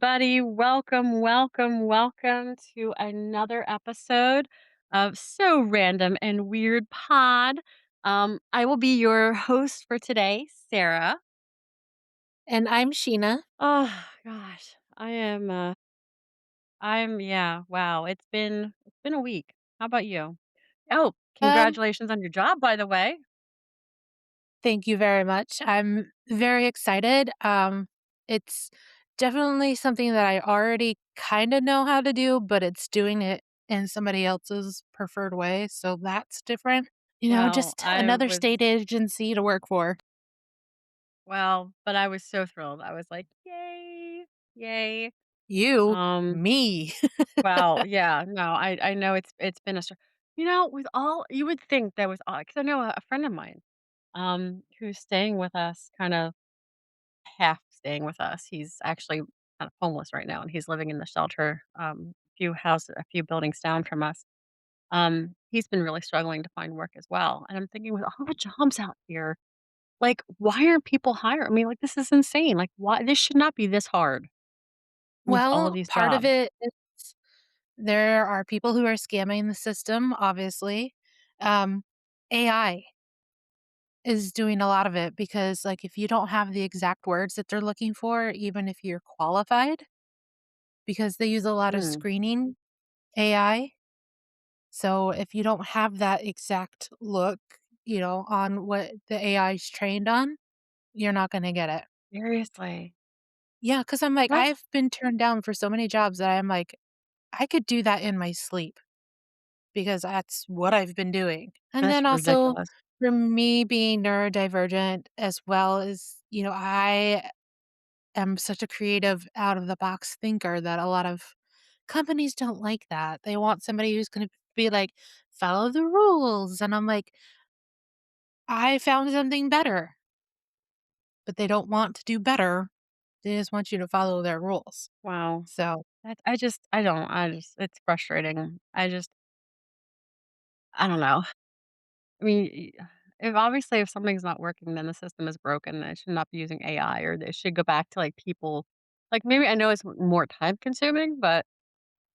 everybody. Welcome, welcome, welcome to another episode of So Random and Weird Pod. I will be your host for today, Sarah. And I'm Sheena. Oh gosh, yeah, wow. It's been a week. How about you? Oh, Um, congratulations on your job, by the way. Thank you very much. I'm very excited. It's definitely something that I already kind of know how to do, but it's doing it in somebody else's preferred way. So that's different. Well, Just I another was state agency to work for. but I was so thrilled. I was like, yay, yay. You, Um, me. Well, yeah, no, I know it's been a with all you would think that was all because I know a friend of mine, who's staying with us, kind of half staying with us. He's actually kind of homeless right now, and he's living in the shelter, a few buildings down from us. He's been really struggling to find work as well, and I'm thinking with all the jobs out here, like, why aren't people hiring? I mean, like, this is insane. Like, why this should not be this hard with all Well, these part of jobs. it is there are people who are scamming the system, obviously. Um, AI is doing a lot of it because, like, if you don't have the exact words that they're looking for, even if you're qualified, because they use a lot of Mm, screening AI. So if you don't have that exact look, on what the AI is trained on, you're not gonna get it. seriously. Yeah, because 'cause I'm like, That's I've been turned down for so many jobs that I'm like, I could do that in my sleep because that's what I've been doing. And that's then also ridiculous. for me being neurodivergent as well as, I am such a creative out of the box thinker that a lot of companies don't like that. They want somebody who's gonna be like, "Follow the rules," and I'm like, "I found something better," but they don't want to do better. They just want you to follow their rules. Wow. So I just it's frustrating. I don't know. I mean, if something's not working, then the system is broken, and it should not be using AI, or they should go back to, like, people like, maybe I know it's more time consuming, but,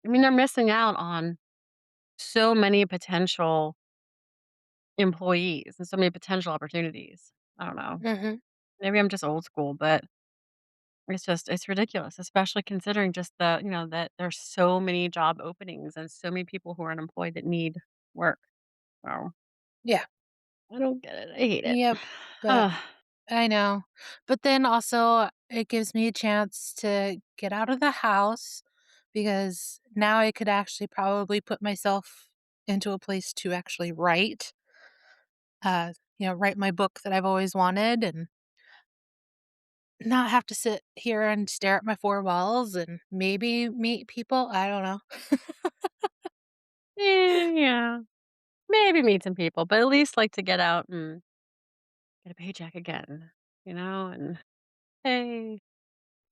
I mean, they're missing out on so many potential employees and so many potential opportunities. I don't know. mhm, Maybe I'm just old school, but it's ridiculous, especially considering just that there's so many job openings and so many people who are unemployed that need work. So, yeah, I don't get it. I hate it. yep, but Ugh. I know. But then also it gives me a chance to get out of the house because now I could actually probably put myself into a place to actually write my book that I've always wanted and not have to sit here and stare at my four walls and maybe meet people. I don't know. Yeah. Maybe meet some people, but at least, like, to get out and get a paycheck again, and hey.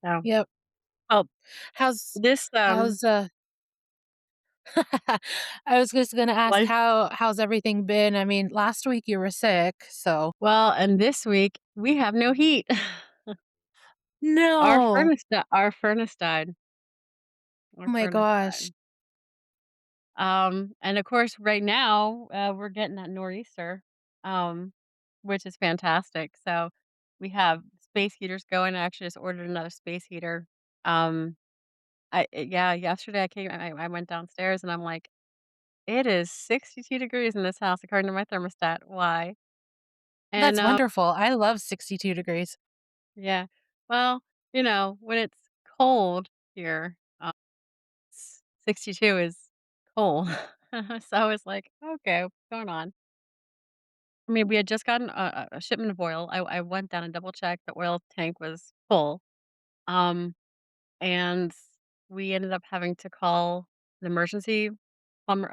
So, Yep. oh, How's this, how's I was just gonna ask life how's everything been? I mean, last week you were sick, so well, and this week, we have no heat. no. Our furnace died. Our Oh my furnace gosh. died. And of course, right now, we're getting that nor'easter, um, which is fantastic. So we have space heaters going. I actually just ordered another space heater. Um, yeah, yesterday I went downstairs and I'm like, it is 62 degrees in this house according to my thermostat. Why? And That's wonderful. I love 62 degrees. yeah, well, when it's cold here, 62 is cold. So I was like, okay, what's going on? I mean, we had just gotten a shipment of oil. I went down and double checked the oil tank was full. Um, and we ended up having to call the emergency plumber,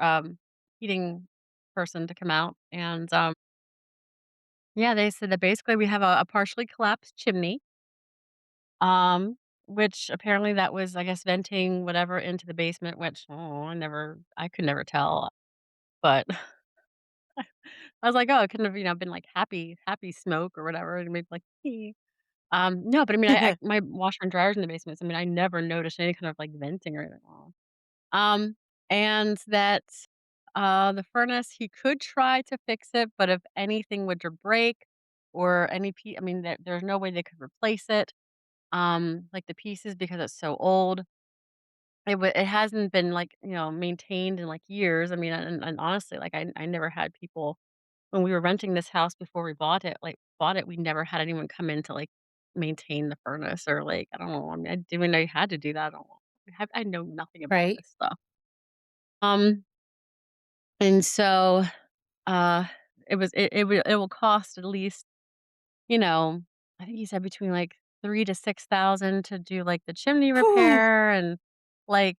heating person to come out. And yeah, they said that basically we have a partially collapsed chimney. Um, which apparently that was, I guess, venting whatever into the basement, which I could never tell. But I was like, oh, it couldn't have, been like happy smoke or whatever. And maybe like, No, but I mean, I my washer and dryer's in the basement, so I mean, I never noticed any kind of, like, venting or anything wrong. Um, and that, the furnace, he could try to fix it, but if anything were to break or I mean, there's no way they could replace it, like, the pieces because it's so old. It hasn't been, like, maintained in, like, years. I mean, and honestly, like, I never had people when we were renting this house before we bought it, we never had anyone come in to, like, maintain the furnace or, like, I don't know, I mean, I didn't even know you had to do that. I don't know. I know nothing about Right? this stuff. Um, and so, uh, it will cost at least, you know, I think he said between, like, 3 to 6,000 to do, like, the chimney Whew. repair and, like,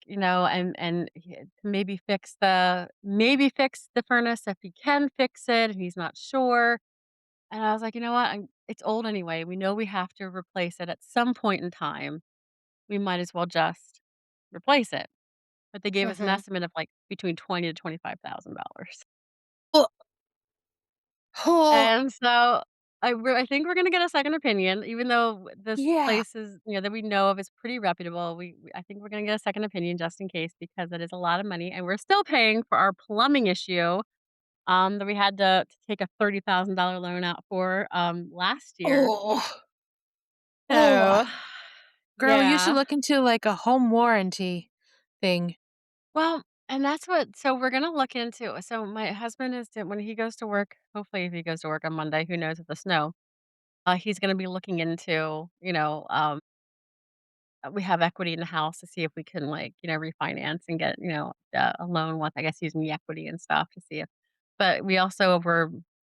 maybe fix the furnace if he can fix it, and he's not sure. And I was like, "You know what? It's old anyway. We know we have to replace it at some point in time. We might as well just replace it." But they gave us an Mhm. estimate of, like, between 20 to $25,000. Well, oh, And so I think we're gonna get a second opinion, even though this yeah. place is, that we know of is pretty reputable. I think we're gonna get a second opinion just in case because it is a lot of money, and we're still paying for our plumbing issue, that we had to take a $30,000 loan out for, last year. Oh, oh. So, Girl, you should yeah. look into, like, a home warranty thing. Well, and that's what so we're gonna look into so my husband is when he goes to work, hopefully if he goes to work on Monday, who knows with the snow, he's gonna be looking into, we have equity in the house to see if we can, like, refinance and get, a loan with, I guess, using the equity and stuff to see if but we also were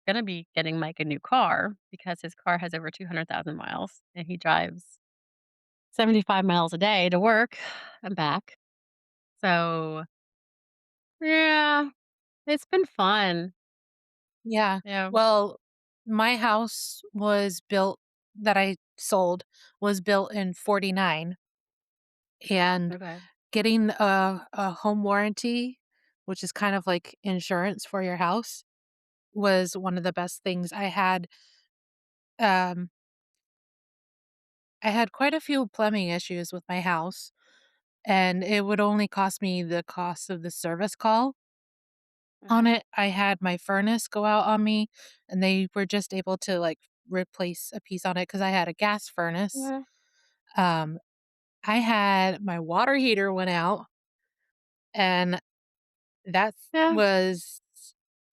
gonna be getting Mike a new car because his car has over 200,000 miles and he drives 75 miles a day to work and back. So, yeah, it's been fun. Yeah. Yeah. Well, my house was built that I sold was built in '49, and Okay. getting a home warranty, which is kind of like insurance for your house, was one of the best things. Um I had quite a few plumbing issues with my house, and it would only cost me the cost of the service call on Mhm. it. I had my furnace go out on me, and they were just able to, like, replace a piece on it because I had a gas furnace. Yeah. Um, I had my water heater went out, and that Yeah. was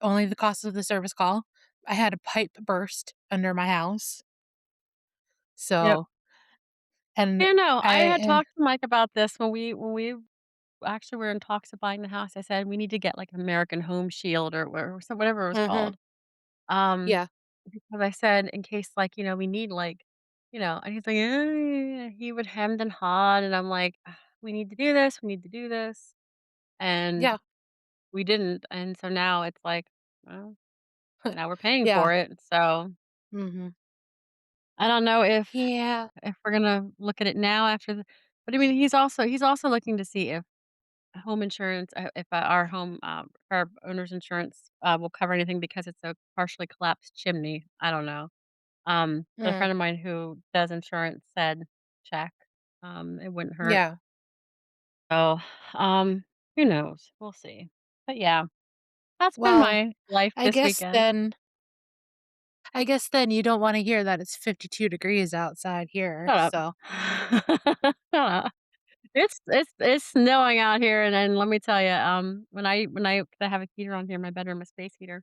only the cost of the service call. I had a pipe burst under my house, Yep. so and Yeah, no, I had and talked to Mike about this when we actually were in talks of buying the house. I said, "We need to get, like, American Home Shield or whatever it was Mhm. called." Um, Yeah. because I said in case, like, we need, like, and he's like, he would hemmed and hawed, and I'm like, "Ugh, we need to do this, we need to do this." And Yeah. we didn't, and so now it's like, well, now we're paying Yeah. for it, so Mhm. I don't know Yeah. if we're gonna look at it now after the but I mean, he's also looking to see if home insurance, if our owner's insurance, will cover anything because it's a partially collapsed chimney. I don't know. But a Mm. friend of mine who does insurance said, "Check, it wouldn't hurt." Yeah. So, um, who knows? We'll see. But yeah, that's been Well, my life I this guess weekend. then I guess then you don't wanna hear that it's 52 degrees outside here, Shut up. so Shut up. It's snowing out here, and then let me tell you, when I 'cause I have a heater on here, my bedroom, a space heater,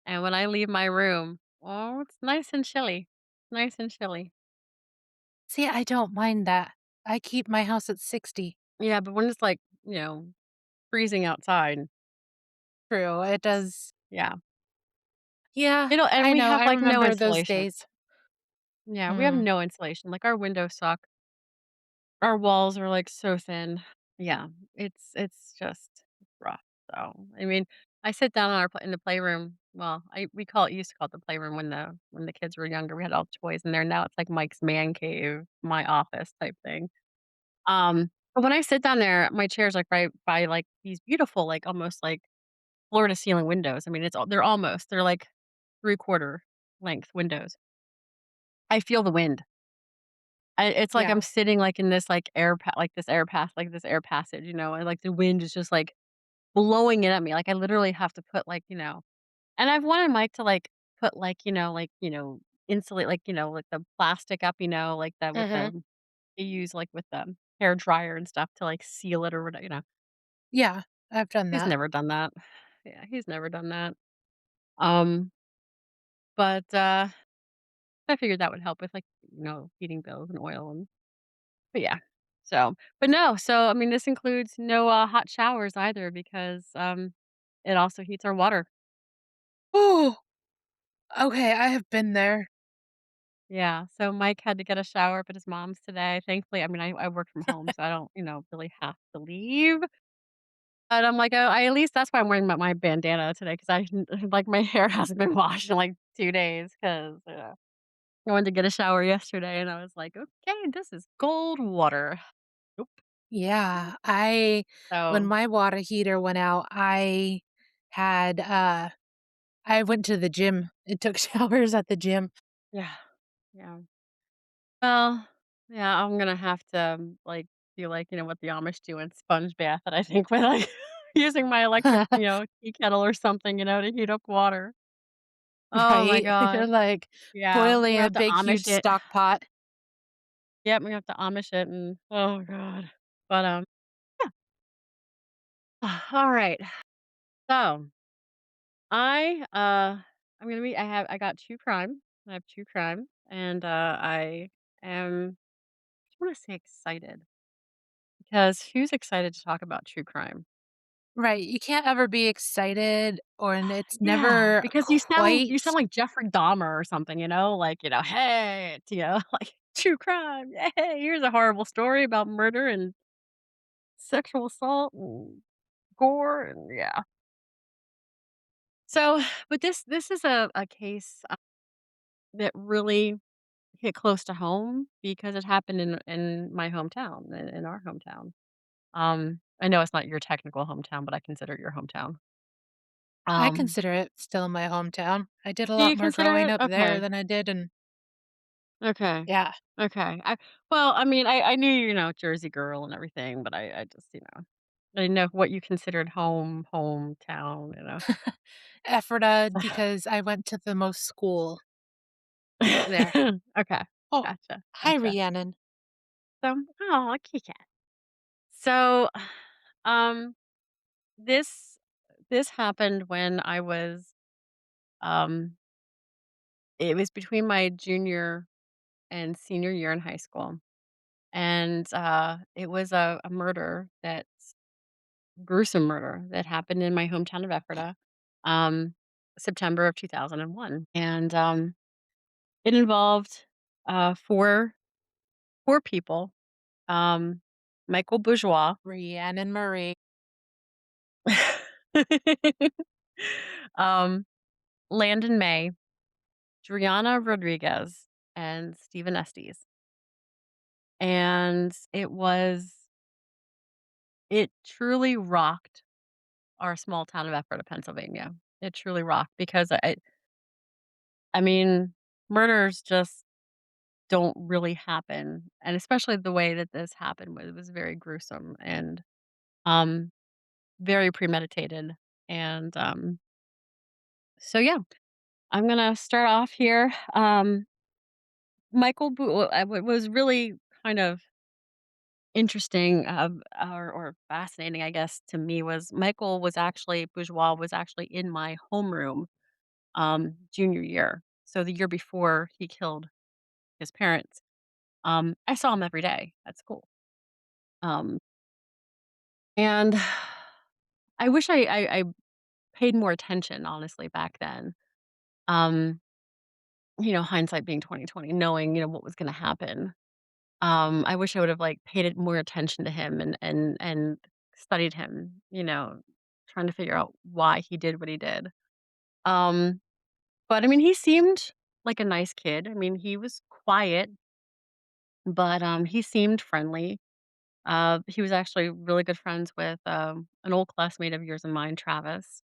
and when I leave my room, oh, it's nice and chilly. Nice and chilly. see, I don't mind that. I keep my house at 60. Yeah, but when it's, like, freezing outside, True, it does. yeah. Yeah, And I we know, have, I like, no remember those insulation. days. Yeah, we have Mm. no insulation, like, our windows suck. Our walls are, like, so thin. Yeah, it's just rough, so, I mean, I sit down on in the playroom well, I we call it used to call it the playroom when the kids were younger, we had all the toys in there, now it's like Mike's man cave, my office type thing. But when I sit down there, my chair's, like, right by, like, these beautiful, like, almost, like, floor to ceiling windows, I mean, they're like 3/4 length windows. I feel the wind. it's like I'm Yeah. sitting, like, in this, like, this air passage, and, like, the wind is just, like, blowing it at me, like, I literally have to put, like, and I've wanted Mike to, like, put, insulate, like, the plastic up, like, that with Mhm. the they use, like, with the hair dryer and stuff to, like, seal it or whatever. Yeah, I've done He's that. never done that. Yeah, he's never done that. Um, but I figured that would help with, like, heating bills and oil but yeah. But no, I mean, this includes no, hot showers either because, it also heats our water. Oh, okay, I have been there. Yeah, so Mike had to get a shower up at his mom's today. Thankfully, I mean, I work from home, so I don't, really have to leave. But I'm like, "Oh, I at least that's why I'm wearing my bandana today because like, my hair hasn't been washed in, like, 2 days 'cause, I went to get a shower yesterday, and I was like, "Okay, this is gold water." Nope. Yeah, I when So, my water heater went out, had, I went to the gym and took showers at the gym. yeah, yeah. Well, yeah, I'm gonna have to, like, do, like, what the Amish do and sponge bath it, I think, with, like, using my electric, tea kettle or something, to heat up water. Oh my Right? You're, gosh. like, Yeah, I'm boiling gonna a have to big, Amish huge it. stock pot. Yep, I'm gonna have to Amish it and oh god. But, yeah. Alright. So, I got true crime. I have true crime, and, I am I wanna say excited because who's excited to talk about true crime? Right, you can't ever be excited or and it's Yeah, never because you sound quite like Jeffrey Dahmer or something, like, "Hey," like, "True crime. Hey, here's a horrible story about murder and sexual assault and gore," and yeah. So, but this is a case, that really hit close to home because it happened in my hometown, in our hometown. I know it's not your technical hometown, but I consider it your hometown. I Um, consider it still my hometown. I did a do lot you more consider growing it? up there Okay. than I did in Okay. yeah. Okay. Well, I mean, I knew, Jersey girl and everything, but I just, I didn't know what you considered hometown. Ephrata because I went to the most school there. Okay. Oh, Gotcha. hi, Gotcha. Rhiannon. So, oh, kitty cat. So, um, this this happened when I was, um, it was between my junior and senior year in high school, and it was a murder that gruesome murder that happened in my hometown of Ephrata, um, September of 2001, and, it involved, 4 people, um, Michael Bourgeois, Rhiannon Marie. um, Landon May, Driana Rodriguez, and Stephen Estes, and it truly rocked our small town of Ephrata, Pennsylvania. It truly rocked because I mean, murders just don't really happen, and especially the way that this happened was very gruesome and, um, very premeditated, and, so yeah, I'm gonna start off here, what was really kind of interesting, or fascinating, I guess, to me was Bourgeois was actually in my homeroom, junior year, so the year before he killed his parents. I saw him every day at school. Um, and I wish I paid more attention, honestly, back then. Um, hindsight being 2020, knowing, what was gonna happen. I wish I would have, like, paid it more attention to him and studied him, trying to figure out why he did what he did. Um, but I mean, he seemed like a nice kid. I mean, he was quiet, but, he seemed friendly. He was actually really good friends with, an old classmate of yours and mine, Travis.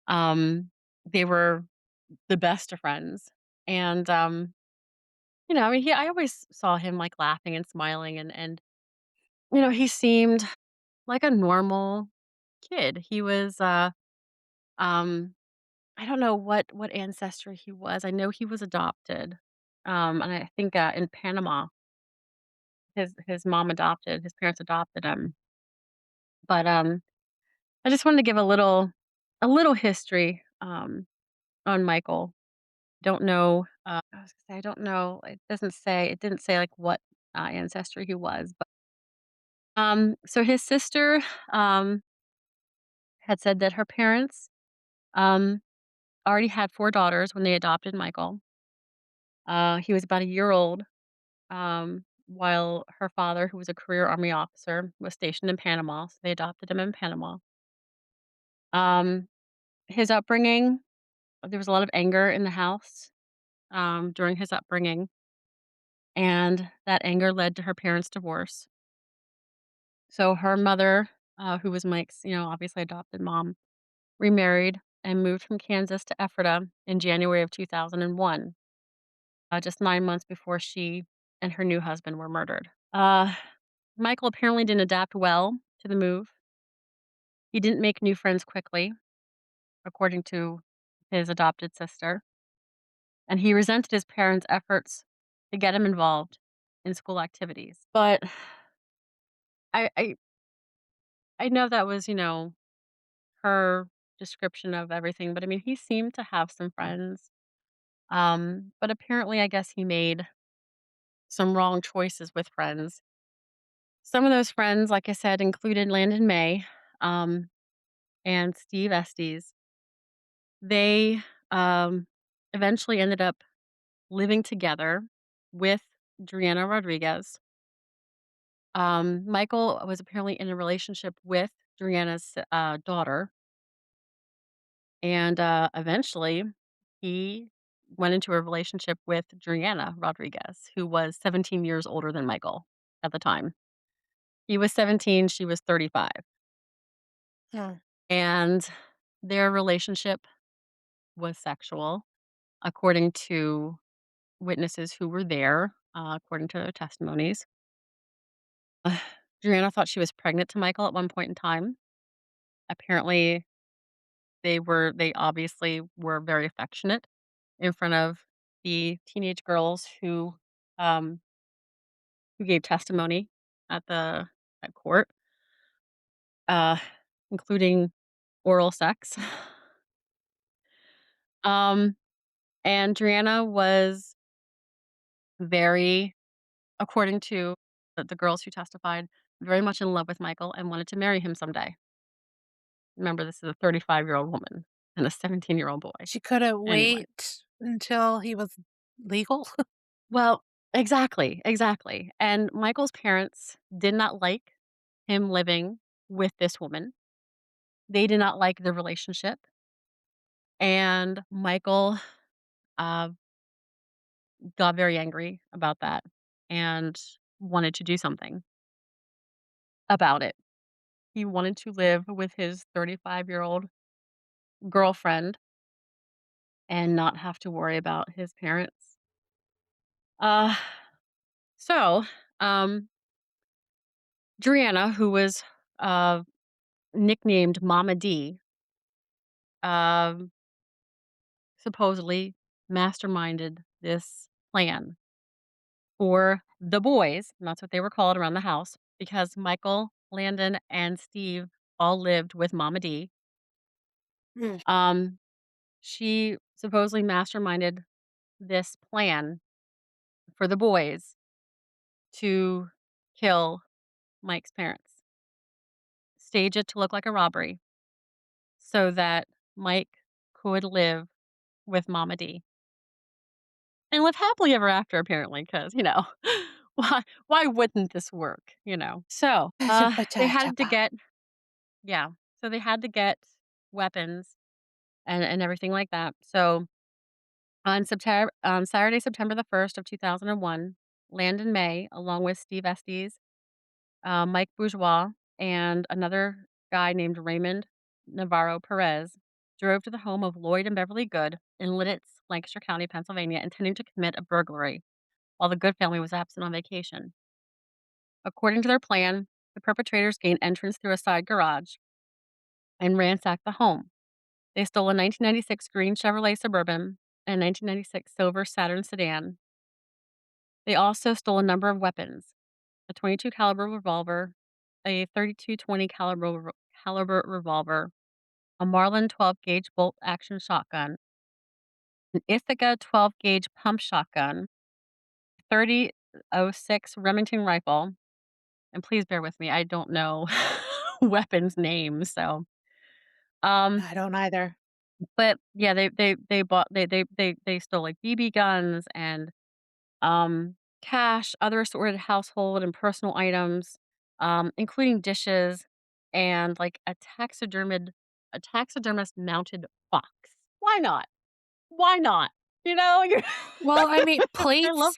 They were the best of friends, and, I mean, I always saw him, like, laughing and smiling and he seemed like a normal kid. He was, um I don't know what ancestry he was. I know he was adopted, and I think, in Panama, his mom adopted his parents adopted him. But, I just wanted to give a little history, on Michael. Don't know, I was gonna say I don't know, it didn't say, like, what, ancestry he was, but, so his sister, um, had said that her parents, um, already had 4 daughters when they adopted Michael. He was about a year old, while her father, who was a career Army officer, was stationed in Panama, so they adopted him in Panama. Um, his upbringing, there was a lot of anger in the house, during his upbringing, and that anger led to her parents' divorce. So her mother, who was Mike's, obviously adopted mom, remarried and moved from Kansas to Ephrata in January of 2001, just 9 months before she and her new husband were murdered. Michael apparently didn't adapt well to the move. He didn't make new friends quickly, according to his adopted sister, and he resented his parents' efforts to get him involved in school activities. But I I I know that was, her description of everything, but I mean, he seemed to have some friends. But apparently I guess he made some wrong choices with friends. Some of those friends, like I said, included Landon May, um, and Steve Estes. They, eventually ended up living together with Driana Rodriguez. Michael was apparently in a relationship with Driana's, daughter, and, eventually he went into a relationship with Driana Rodriguez, who was 17 years older than Michael at the time. He was 17, she was 35, Mm. and their relationship was sexual, according to witnesses who were there, according to their testimonies. Driana thought she was pregnant to Michael at one point in time. Apparently, they obviously were very affectionate in front of the teenage girls um, who gave testimony at court, uh, including oral sex. Um, and Driana was very, according to the girls who testified, very much in love with Michael and wanted to marry him someday. Remember, this is a 35-year-old woman and a 17-year-old boy. She couldn't Anyway. wait until he was legal? Well, exactly, exactly. And Michael's parents did not like him living with this woman. They did not like the relationship, and Michael, uh, got very angry about that and wanted to do something about it. He wanted to live with his 35-year-old girlfriend and not have to worry about his parents. Uh, so, um, Driana, who was, uh, nicknamed Mama D, um, supposedly masterminded this plan for the boys, and that's what they were called around the house, because Michael, Landon, and Steve all lived with Mama D. Mm. Um, she supposedly masterminded this plan for the boys to kill Mike's parents, stage it to look like a robbery so that Mike could live with Mama D and live happily ever after, apparently, because why wouldn't this work? So they had to get yeah, so they had to get weapons and everything like that. So on Saturday, September the 1st of 2001, Landon May, along with Steve Estes, Mike Bourgeois, and another guy named Raymond Navarro Perez drove to the home of Lloyd and Beverly Good in Lidditz, Lancaster County, Pennsylvania, intending to commit a burglary while the Good family was absent on vacation. According to their plan, the perpetrators gained entrance through a side garage and ransacked the home. They stole a 1996 green Chevrolet Suburban and a 1996 silver Saturn sedan. They also stole a number of weapons: a 22 caliber revolver, a 32 20 caliber revolver, a Marlin 12 gauge bolt action shotgun, an Ithaca 12 gauge pump shotgun, 30-06 Remington rifle, and please bear with me, I don't know weapons names, so, um, I don't either. but yeah, they bought they stole, like, BB guns and, cash, other assorted household and personal items, including dishes and, like, a taxidermist mounted fox. Why not? Why not? You know, you're Well, I mean, I love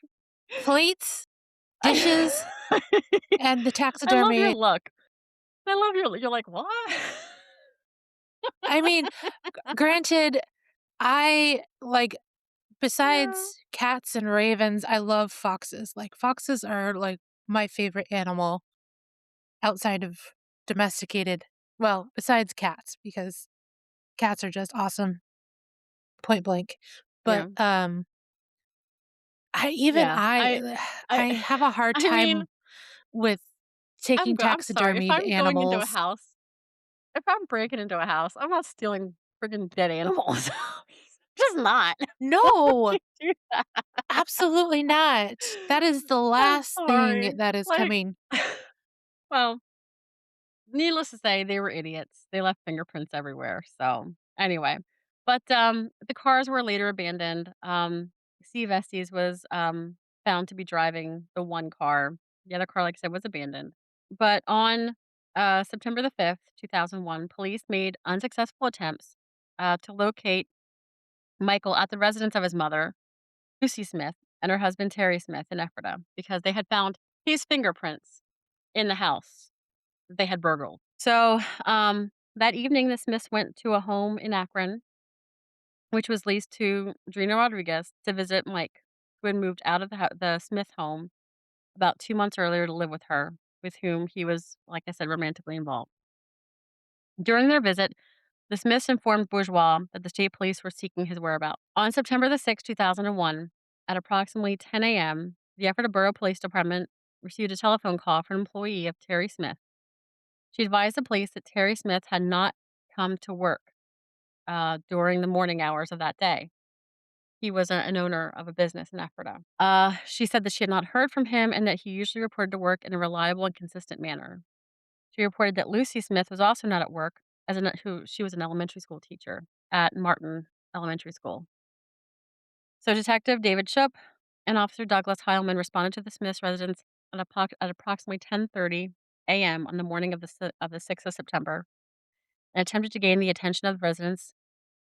plates, I dishes, and the I love your taxidermy. look. I love your you're like, "What?" I mean, granted, I like Yeah. besides cats and ravens, I love foxes. Like, foxes are, like, my favorite animal outside of domesticated, well, besides cats, because cats are just awesome, point blank. But, Yeah. I even Yeah. I I have a hard I mean, time with taking I'm sorry, if taxidermied I'm going into a animals. house if I'm breaking into a house, I'm not stealing friggin' dead animals. Just not. Why would No, you do that? absolutely not. That is the I'm last sorry. thing that is Like, coming. well, needless to say, they were idiots. They left fingerprints everywhere, so, anyway. But, the cars were later abandoned. Steve Estes was, found to be driving the one car. The other car, like I said, was abandoned. But on, September the 5th, 2001, police made unsuccessful attempts, to locate Michael at the residence of his mother, Lucy Smith, and her husband, Terry Smith, in Ephrata, because they had found his fingerprints in the house that they had burgled. So, that evening, the Smiths went to a home in Akron, which was leased to Drina Rodriguez to visit Mike, who had moved out of the Smith home about 2 months earlier to live with her, with whom he was, like I said, romantically involved. During their visit, the Smiths informed Bourgeois that the state police were seeking his whereabouts. On September the 6th, 2001, at approximately 10 a.m., the Ephrata Borough Police Department received a telephone call from an employee of Terry Smith. She advised the police that Terry Smith had not come to work during the morning hours of that day. He was an owner of a business in Ephrata. She said that she had not heard from him and that he usually reported to work in a reliable and consistent manner. She reported that Lucy Smith was also not at work, who she was an elementary school teacher at Martin Elementary School. So Detective David Shoop and Officer Douglas Heilman responded to the Smith's residence at approximately 10:30 a.m. on the morning of the 6th of September and attempted to gain the attention of the residents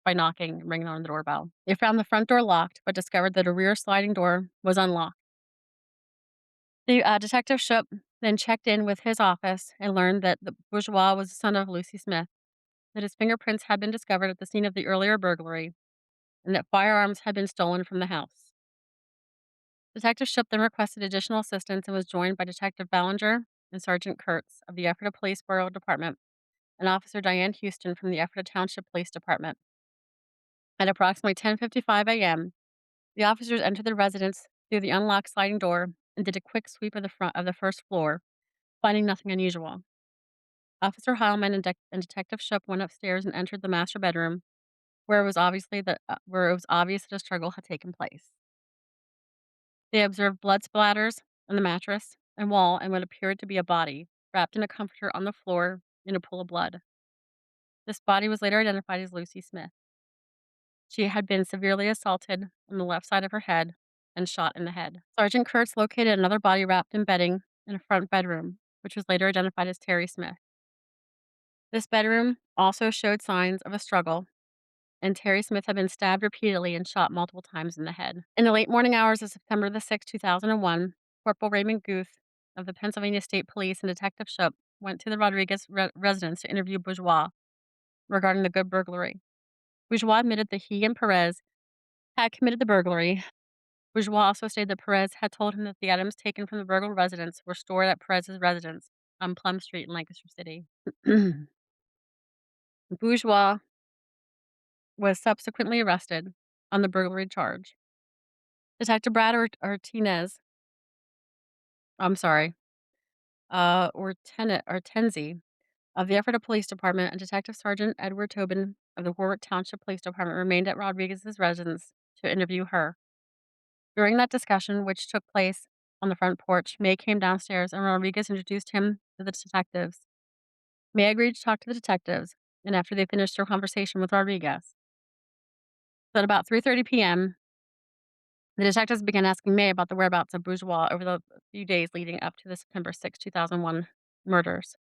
by knocking and ringing on the doorbell. They found the front door locked, but discovered that a rear sliding door was unlocked. The Detective Shoop then checked in with his office and learned that the bourgeois was the son of Lucy Smith, that his fingerprints had been discovered at the scene of the earlier burglary, and that firearms had been stolen from the house. Detective Shoop then requested additional assistance and was joined by Detective Ballinger and Sergeant Kurtz of the Ephrata Police Borough Department and Officer Diane Houston from the Ephrata Township Police Department. At approximately 10:55 a.m., the officers entered the residence through the unlocked sliding door and did a quick sweep of the front of the first floor, finding nothing unusual. Officer Heilman and Detective Shoop went upstairs and entered the master bedroom, where it was obvious that a struggle had taken place. They observed blood splatters on the mattress and wall and what appeared to be a body wrapped in a comforter on the floor in a pool of blood. This body was later identified as Lucy Smith. She had been severely assaulted on the left side of her head and shot in the head. Sergeant Kurtz located another body wrapped in bedding in a front bedroom, which was later identified as Terry Smith. This bedroom also showed signs of a struggle, and Terry Smith had been stabbed repeatedly and shot multiple times in the head. In the late morning hours of September the 6th, 2001, Corporal Raymond Guth of the Pennsylvania State Police and Detective Shoop went to the Rodriguez residence to interview Bourgeois regarding the good burglary. Bourgeois admitted that he and Perez had committed the burglary, Bourgeois also stated that Perez had told him that the items taken from the burgled residence were stored at Perez's residence on Plum Street in Lancaster City. Bourgeois was subsequently arrested on the burglary charge. Detective Brad Ortinez, I'm sorry, Ortenzi of the Ephrata Police Department and Detective Sergeant Edward Tobin of the Warwick Township Police Department remained at Rodriguez's residence to interview her. During that discussion, which took place on the front porch, May came downstairs and Rodriguez introduced him to the detectives. May agreed to talk to the detectives, and after they finished their conversation with Rodriguez, so at about 3:30 p.m., the detectives began asking May about the whereabouts of Bourgeois over the few days leading up to the September 6, 2001 murders.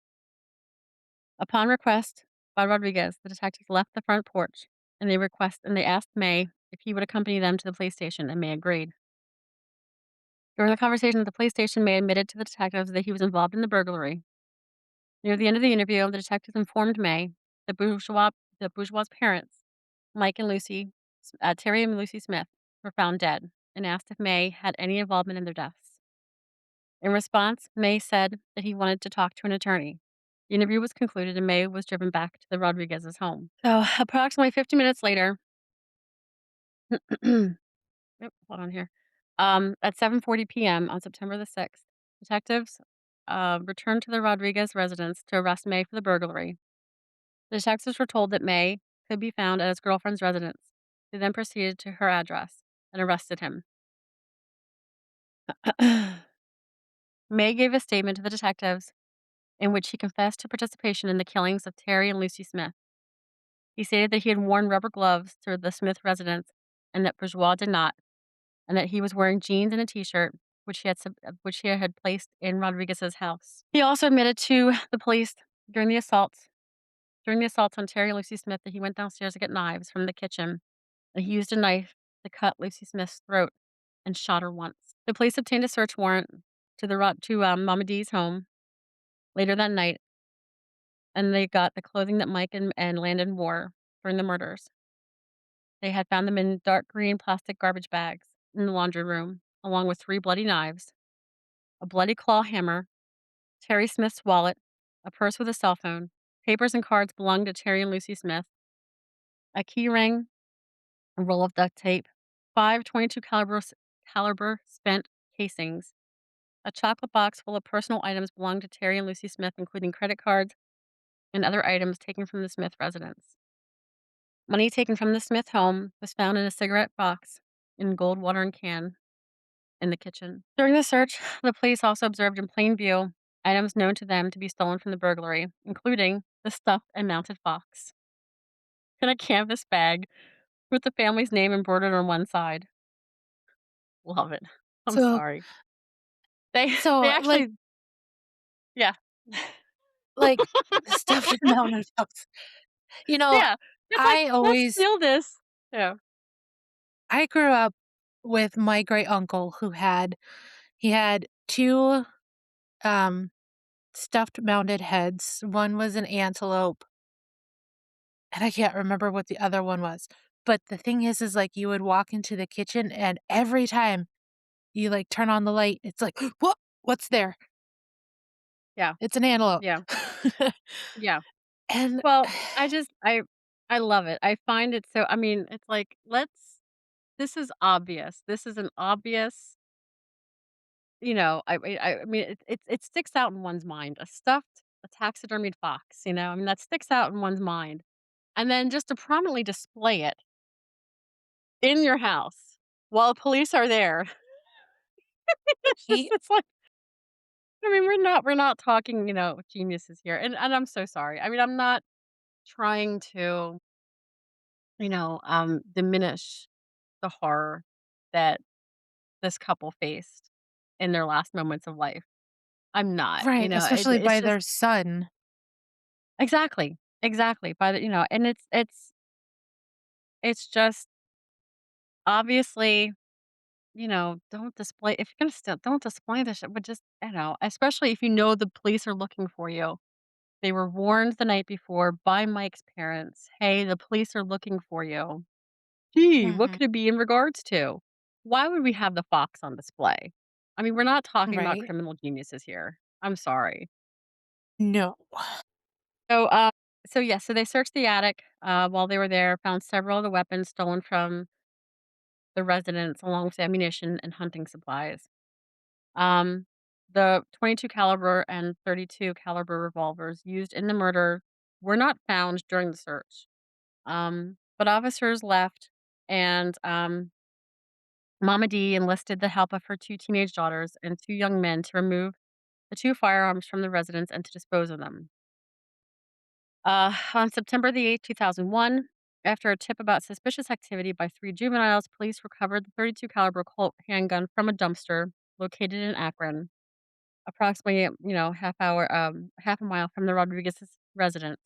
Upon request by Rodriguez, the detectives left the front porch and they asked May if he would accompany them to the police station, and May agreed. During the conversation at the police station, May admitted to the detectives that he was involved in the burglary. Near the end of the interview, the detectives informed May that Bourgeois' parents, Mike and Terry and Lucy Smith, were found dead, and asked if May had any involvement in their deaths. In response, May said that he wanted to talk to an attorney. The interview was concluded, and May was driven back to the Rodriguez's home. So, approximately 50 minutes later, hold on here. At 7:40 p.m. on September the 6th, detectives returned to the Rodriguez residence to arrest May for the burglary. The detectives were told that May could be found at his girlfriend's residence. They then proceeded to her address and arrested him. May gave a statement to the detectives in which he confessed to participation in the killings of Terry and Lucy Smith. He stated that he had worn rubber gloves to the Smith residence and that Bourgeois did not, and that he was wearing jeans and a t-shirt which he had placed in Rodriguez's house. He also admitted to the police during the assaults during the assaults on Terry and Lucy Smith that he went downstairs to get knives from the kitchen, and he used a knife to cut Lucy Smith's throat and shot her once. The police obtained a search warrant to Mama D's home later that night, and they got the clothing that Mike and Landon wore during the murders. They had found them in dark green plastic garbage bags in the laundry room, along with 3 bloody knives, a bloody claw hammer, Terry Smith's wallet, a purse with a cell phone, papers and cards belonging to Terry and Lucy Smith, a key ring, a roll of duct tape, 5 .22 caliber spent casings, a chocolate box full of personal items belonging to Terry and Lucy Smith, including credit cards and other items taken from the Smith residence. Money taken from the Smith home was found in a cigarette box in gold watering can in the kitchen. During the search, the police also observed in plain view items known to them to be stolen from the burglary, including the stuffed and mounted fox and a canvas bag with the family's name embroidered on one side. Love it. I'm So sorry. They they so, actually yeah. like, stuffed mounted fox. You know, Yeah. It's like, I "Let's always steal this." Yeah. I grew up with my great uncle he had 2, um, stuffed mounted heads. One was an antelope, and I can't remember what the other one was. But the thing is, like, you would walk into the kitchen, and every time you, like, turn on the light, it's like, "What? What's there? Yeah. It's an antelope." Yeah. Yeah. And Well, I love it. I find it so I mean, it's like, let's this is obvious. This is an obvious, I mean, it sticks out in one's mind. A taxidermied fox, I mean, that sticks out in one's mind. And then just to prominently display it in your house while police are there, he it's like, I mean, we're not talking, geniuses here. And I'm so sorry. I mean, I'm not trying to, diminish the horror that this couple faced in their last moments of life. I'm not, Right, especially it's by just their son. exactly, exactly, and it's just obviously, don't display if you're gonna still don't display this shit, but just, especially if you know the police are looking for you. They were warned the night before by Mike's parents, "Hey, the police are looking for you." Gee, what Mhm. could it be in regards to? why would we have the fox on display? I mean, we're not talking about Right? criminal geniuses here. I'm sorry. No. So, yeah, so they searched the attic while they were there, found several of the weapons stolen from the residence, along with ammunition and hunting supplies. Um, the 22 caliber and 32 caliber revolvers used in the murder were not found during the search. But officers left, and Mama D enlisted the help of her two teenage daughters and two young men to remove the two firearms from the residence and to dispose of them. On September the 8th, 2001, after a tip about suspicious activity by three juveniles, police recovered the 32 caliber Colt handgun from a dumpster located in Akron, approximately, half a mile from the Rodriguez's residence.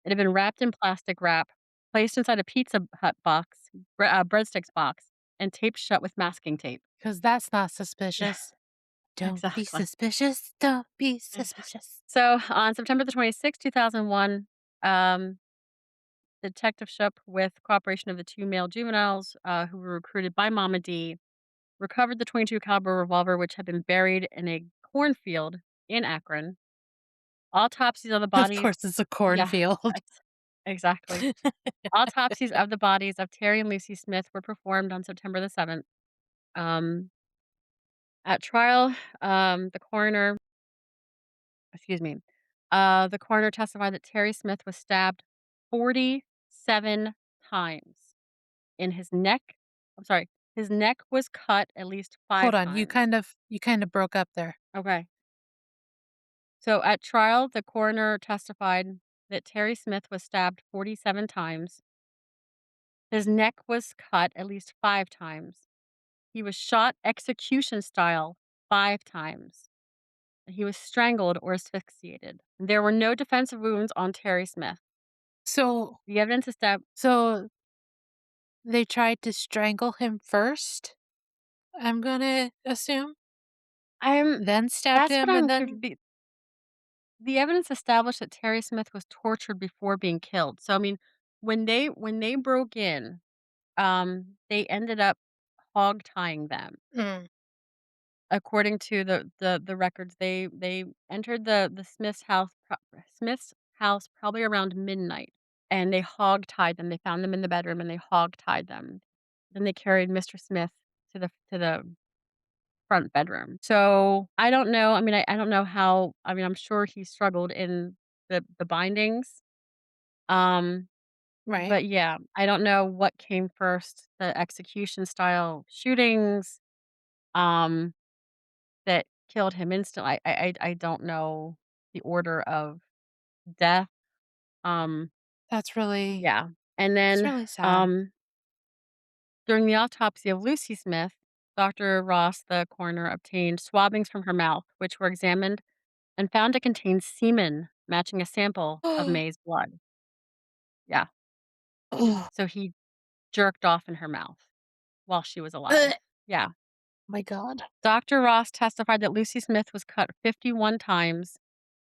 It had been wrapped in plastic wrap, placed inside a Pizza Hut box, breadsticks box, and taped shut with masking tape. 'Cause that's not suspicious. Don't be Exactly. suspicious, don't be suspicious. So on September the 26th, 2001, um, Detective Ship, with cooperation of the two male juveniles who were recruited by Mama D, recovered the 22 caliber revolver, which had been buried in a cornfield in Akron. Autopsies of the Of bodies, course, it's a yeah, cornfield. exactly. Autopsies of the bodies of Terry and Lucy Smith were performed on September the 7th. Um, at trial, the coroner, excuse me, the coroner testified that Terry Smith was stabbed 47 times in his neck. I'm sorry, his neck was cut at least Hold 5 on, times. you kind of broke up there. Okay. So at trial, the coroner testified that Terry Smith was stabbed 47 times. His neck was cut at least 5 times. He was shot execution style 5 times. And he was strangled or asphyxiated. There were no defensive wounds on Terry Smith. So The evidence is that so they tried to strangle him first, I'm gonna assume? I'm Then stabbed that's what him, and I'm then the evidence established that Terry Smith was tortured before being killed. So I mean, when they broke in, they ended up hog tying them. mm, According to the records, they entered the Smith's house probably around midnight, and they hog tied them. They found them in the bedroom, and they hog tied them. Then they carried Mr. Smith to the front bedroom. So, I don't know, I mean, I don't know how, I mean, I'm sure he struggled in the bindings, um, right. but yeah, I don't know what came first, the execution style shootings, um, that killed him instantly. I don't know the order of death, um, yeah, and That's then, really sad. during the autopsy of Lucy Smith, Doctor Ross, the coroner, obtained swabbings from her mouth, which were examined and found to contain semen matching a sample of May's blood. Yeah, Oh, so he jerked off in her mouth while she was alive. ugh, Yeah. my god. Doctor Ross testified that Lucy Smith was cut 51 times,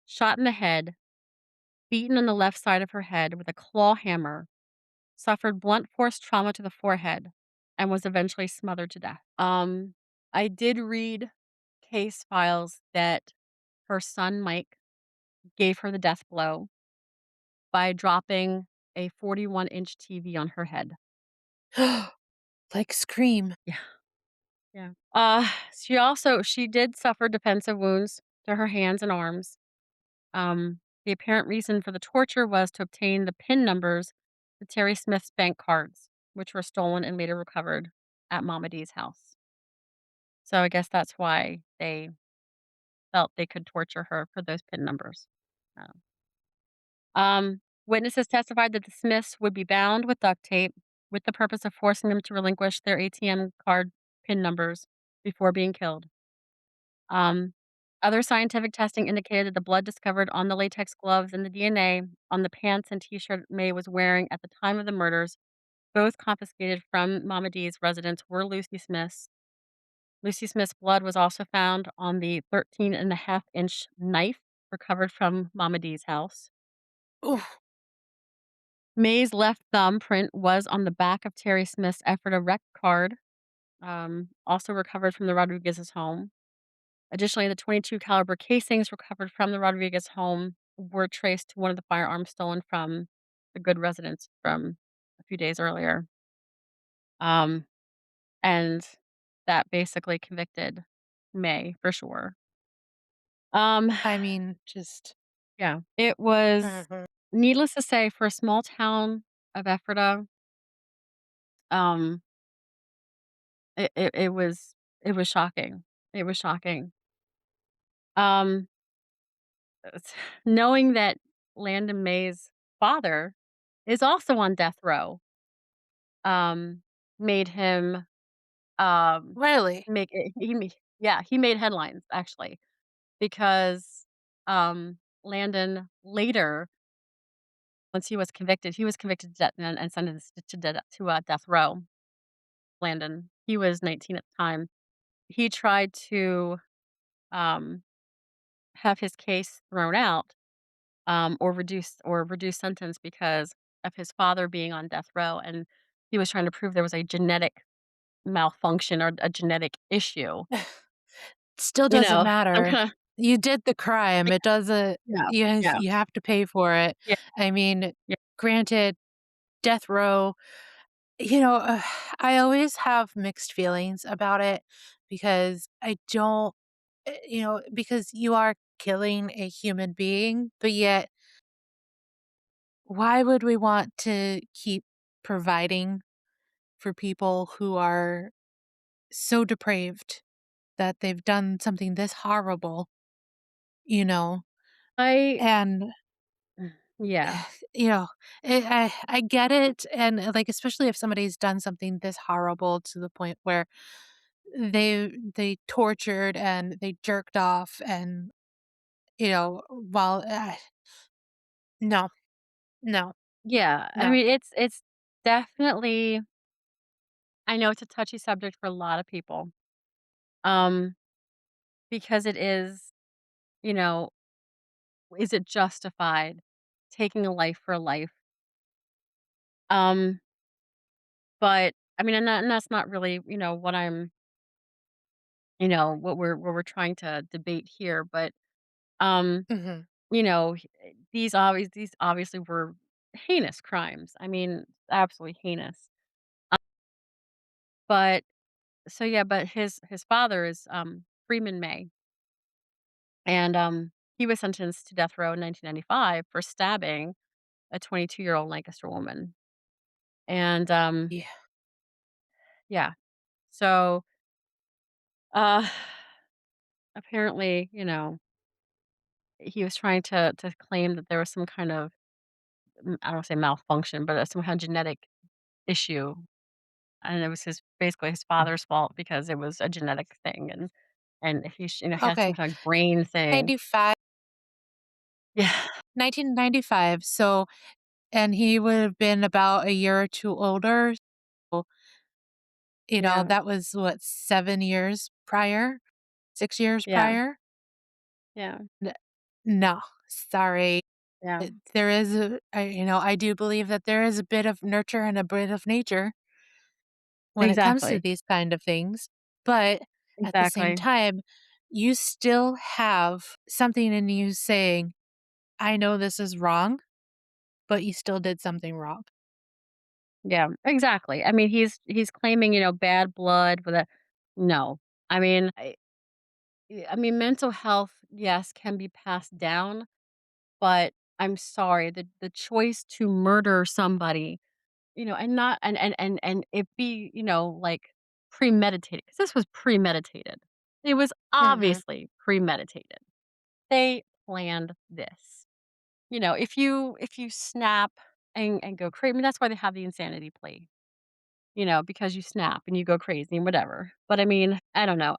shot in the head, beaten on the left side of her head with a claw hammer, suffered blunt force trauma to the forehead, and was eventually smothered to death. I did read case files that her son Mike gave her the death blow by dropping a 41-inch TV on her head. Like Scream. Yeah. Yeah. She did suffer defensive wounds to her hands and arms. The apparent reason for the torture was to obtain the PIN numbers to Terry Smith's bank cards, which were stolen and later recovered at Mama D's house. So I guess that's why they felt they could torture her for those PIN numbers. Witnesses testified that the Smiths would be bound with duct tape with the purpose of forcing them to relinquish their ATM card PIN numbers before being killed. Um, Other scientific testing indicated that the blood discovered on the latex gloves and the DNA on the pants and t-shirt May was wearing at the time of the murders, both confiscated from Mama D's residence, were Lucy Smith's. Lucy Smith's blood was also found on the 13.5-inch knife recovered from Mama D's house. Ooh, May's left thumb print was on the back of Terry Smith's Ephrata rec card. also recovered from the Rodriguez's home. Additionally, the 22 caliber casings recovered from the Rodriguez home were traced to one of the firearms stolen from the good residence from a few days earlier. Um, and that basically convicted May for sure. Um, I mean, just yeah, it was Mhm. needless to say for a small town of Ephrata, um, it was shocking. It was shocking. Um, it's knowing that Landon May's father is also on death row, um, made him, Really? make it he ma yeah, he made headlines actually because, Landon later, once he was convicted to death and sentenced death row, Landon. He was 19 at the time. He tried to, um, have his case thrown out, or reduced sentence because of his father being on death row, and he was trying to prove there was a genetic malfunction or a genetic issue. Still You doesn't know, I'm matter. kinda You did the crime, like it doesn't yeah, yes, yeah, you have to pay for it. yeah, I mean, yeah. granted, death row, you know, I always have mixed feelings about it because I don't because you are killing a human being, but yet, why would we want to keep providing for people who are so depraved that they've done something this horrible, you know? I And, yeah. you know, I get it, and, like, especially if somebody's done something this horrible to the point where they tortured and they jerked off and, while no, no, Yeah, I no. mean, it's definitely I know it's a touchy subject for a lot of people, um, because it is, you know, is it justified taking a life for a life? Um, but I mean, and that's not really, what I'm, what we're trying to debate here, but um, Mhm. these obviously were heinous crimes. I mean, absolutely heinous. But so yeah, but his father is Freeman May, and he was sentenced to death row in 1995 for stabbing a 22-year-old Lancaster woman. And Yeah. yeah, so uh apparently, he was trying to claim that there was some kind of I don't wanna say malfunction, but some kind of genetic issue, and it was his basically his father's fault because it was a genetic thing, and he had some Okay. kind of brain thing. 95 Yeah. 1995, so and he would have been about a year or 2 older, so, Yeah. that was, what, 7 years prior? 6 years Yeah. prior? Yeah. N no, sorry. Yeah. There is I do believe that there is a bit of nurture and a bit of nature when it comes to Exactly. these kind of things, but at the same Exactly. time, you still have something in you saying, "I know this is wrong," but you still did something wrong. Yeah, exactly. I mean, he's claiming, bad blood with a no. I mean, I mean, mental health, yes, can be passed down, but I'm sorry, the choice to murder somebody, and not and it be, like premeditated, because this was premeditated. It was Mhm, obviously premeditated. They planned this. If you snap and go crazy, I mean, that's why they have the insanity plea, because you snap and you go crazy and whatever. But I mean, I don't know.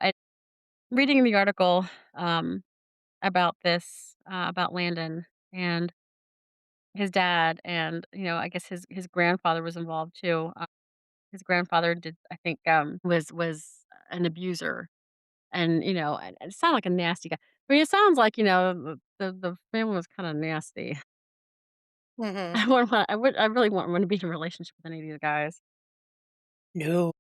Reading the article um, about this, about Landon and his dad, and I guess his grandfather was involved too. His grandfather did, I think, was an abuser, and it sounded like a nasty guy. I mean, it sounds like the family was kind of nasty. mhm. I really wouldn't want to be in a relationship with any of these guys. No.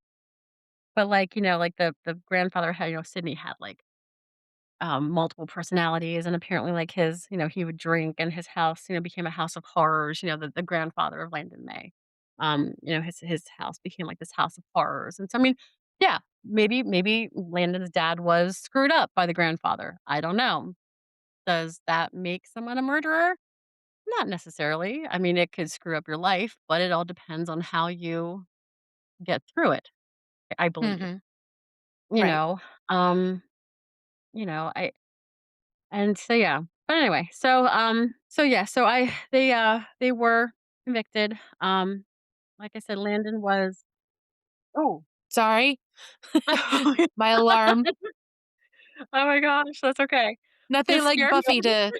But, like, like, the grandfather had, Sydney had, like, multiple personalities, and apparently, like, he would drink, and his house, became a house of horrors, the grandfather of Landon May. His house became, like, this house of horrors, and so, I mean, yeah, maybe Landon's dad was screwed up by the grandfather. I don't know. Does that make someone a murderer? Not necessarily. I mean, it could screw up your life, but it all depends on how you get through it, I believe. Mhm. You Right. know? Um, I and so, yeah. But anyway, so yeah, so they were convicted. Like I said, Landon was Oh. Sorry. Oh My alarm. my gosh, that's okay. Nothing Just like scared me Buffy to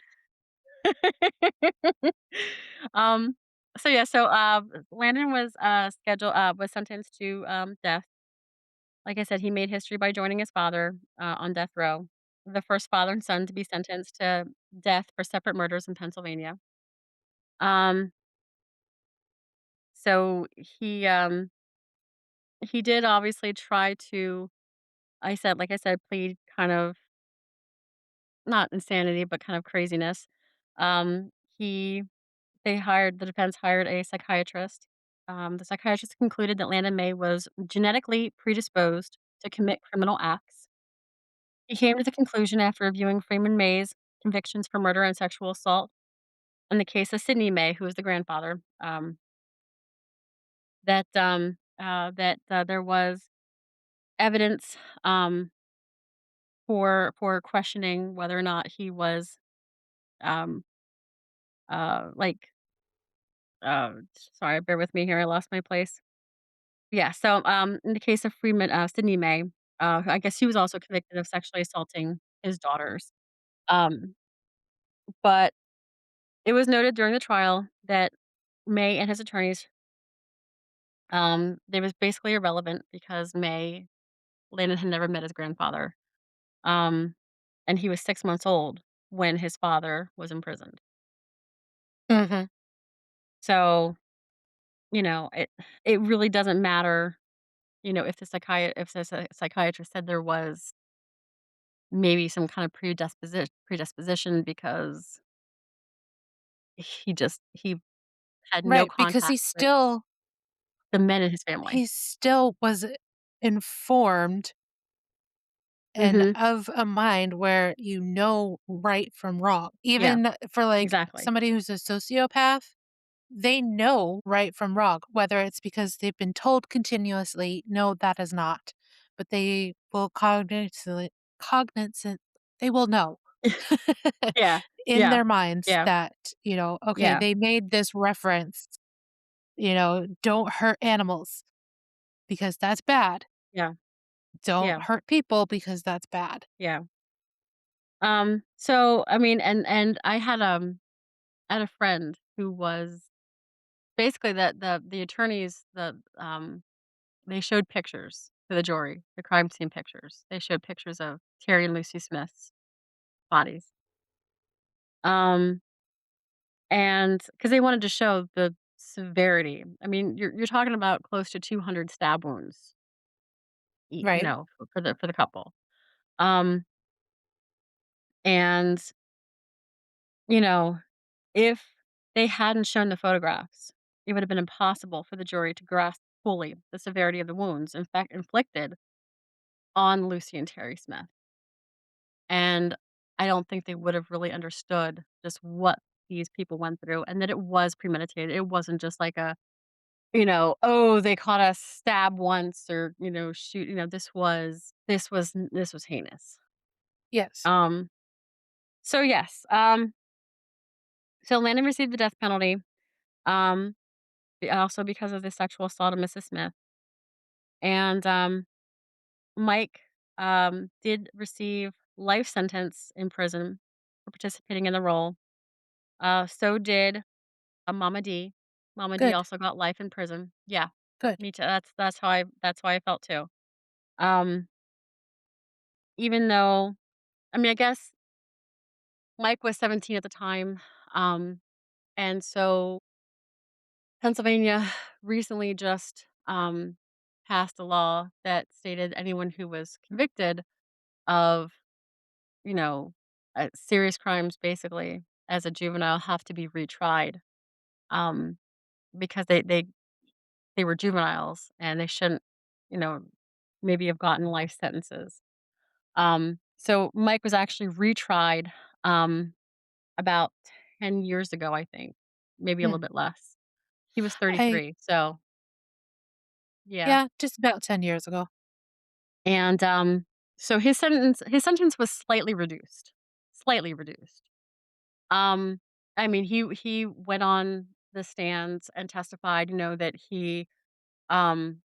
Um, so yeah, Landon was sentenced to, death. Like I said, he made history by joining his father, on death row, the first father and son to be sentenced to death for separate murders in Pennsylvania. Um, so he did obviously try to like I said, plead kind of not insanity, but kind of craziness. Um, he the defense hired a psychiatrist. The psychiatrist concluded that Landon May was genetically predisposed to commit criminal acts. He came to the conclusion after reviewing Freeman May's convictions for murder and sexual assault in the case of Sidney May, who was the grandfather, that there was evidence for questioning whether or not he was um, like sorry, bear with me here. I lost my place. Yeah. In the case of Sidney May, I guess he was also convicted of sexually assaulting his daughters. Um, but it was noted during the trial that May and his attorneys, they was basically irrelevant because Landon had never met his grandfather. Um, and he was 6 months old when his father was imprisoned. Mhm. So, it really doesn't matter, if the psychiatrist said there was maybe some kind of predisposition because he had no Right, because contact with the men in his family. he still was informed and Mhm. of a mind where you know right from wrong. Yeah, Even for, like, exactly. somebody who's a sociopath, they know right from wrong, whether it's because they've been told continuously, "No, that is not." But they will cognizant they will know Yeah. in Yeah. their minds Yeah. that, okay, Yeah. they made this reference, "Don't hurt animals because that's bad. Yeah. Don't Yeah. hurt people because that's bad." Yeah. I mean, and I had a friend who was basically the attorneys, they showed pictures to the jury, the crime scene pictures. They showed pictures of Terry and Lucy Smith's bodies. Um, and because they wanted to show the severity. I mean, you're talking about close to 200 stab wounds, Right. for the couple. Um, and you know, if they hadn't shown the photographs, it would have been impossible for the jury to grasp fully the severity of the wounds, in fact, inflicted on Lucy and Terry Smith. And I don't think they would have really understood just what these people went through and that it was premeditated. It wasn't just like "Oh, they caught us stab once or, shoot." This was heinous. Yes. Um, yes. So Landon received the death penalty, um, also because of the sexual assault of Mrs. Smith. And Mike did receive life sentence in prison for participating in the role. So did Mama D. Mama D Good. also got life in prison. Yeah, Good. me too. That's how I felt too. Um, even though, I mean, I guess Mike was 17 at the time, um, and so Pennsylvania recently just passed a law that stated anyone who was convicted of, you know, serious crimes basically as a juvenile have to be retried, um, because they were juveniles and they shouldn't, you know, maybe have gotten life sentences. So Mike was actually retried, about 10 years ago, I think, maybe a little Hmm. bit less. He was I 33, so yeah. Yeah, just about 10 years ago. And, so his sentence was slightly reduced. Slightly reduced. Um, I mean, he went on the stands and testified, that he, um,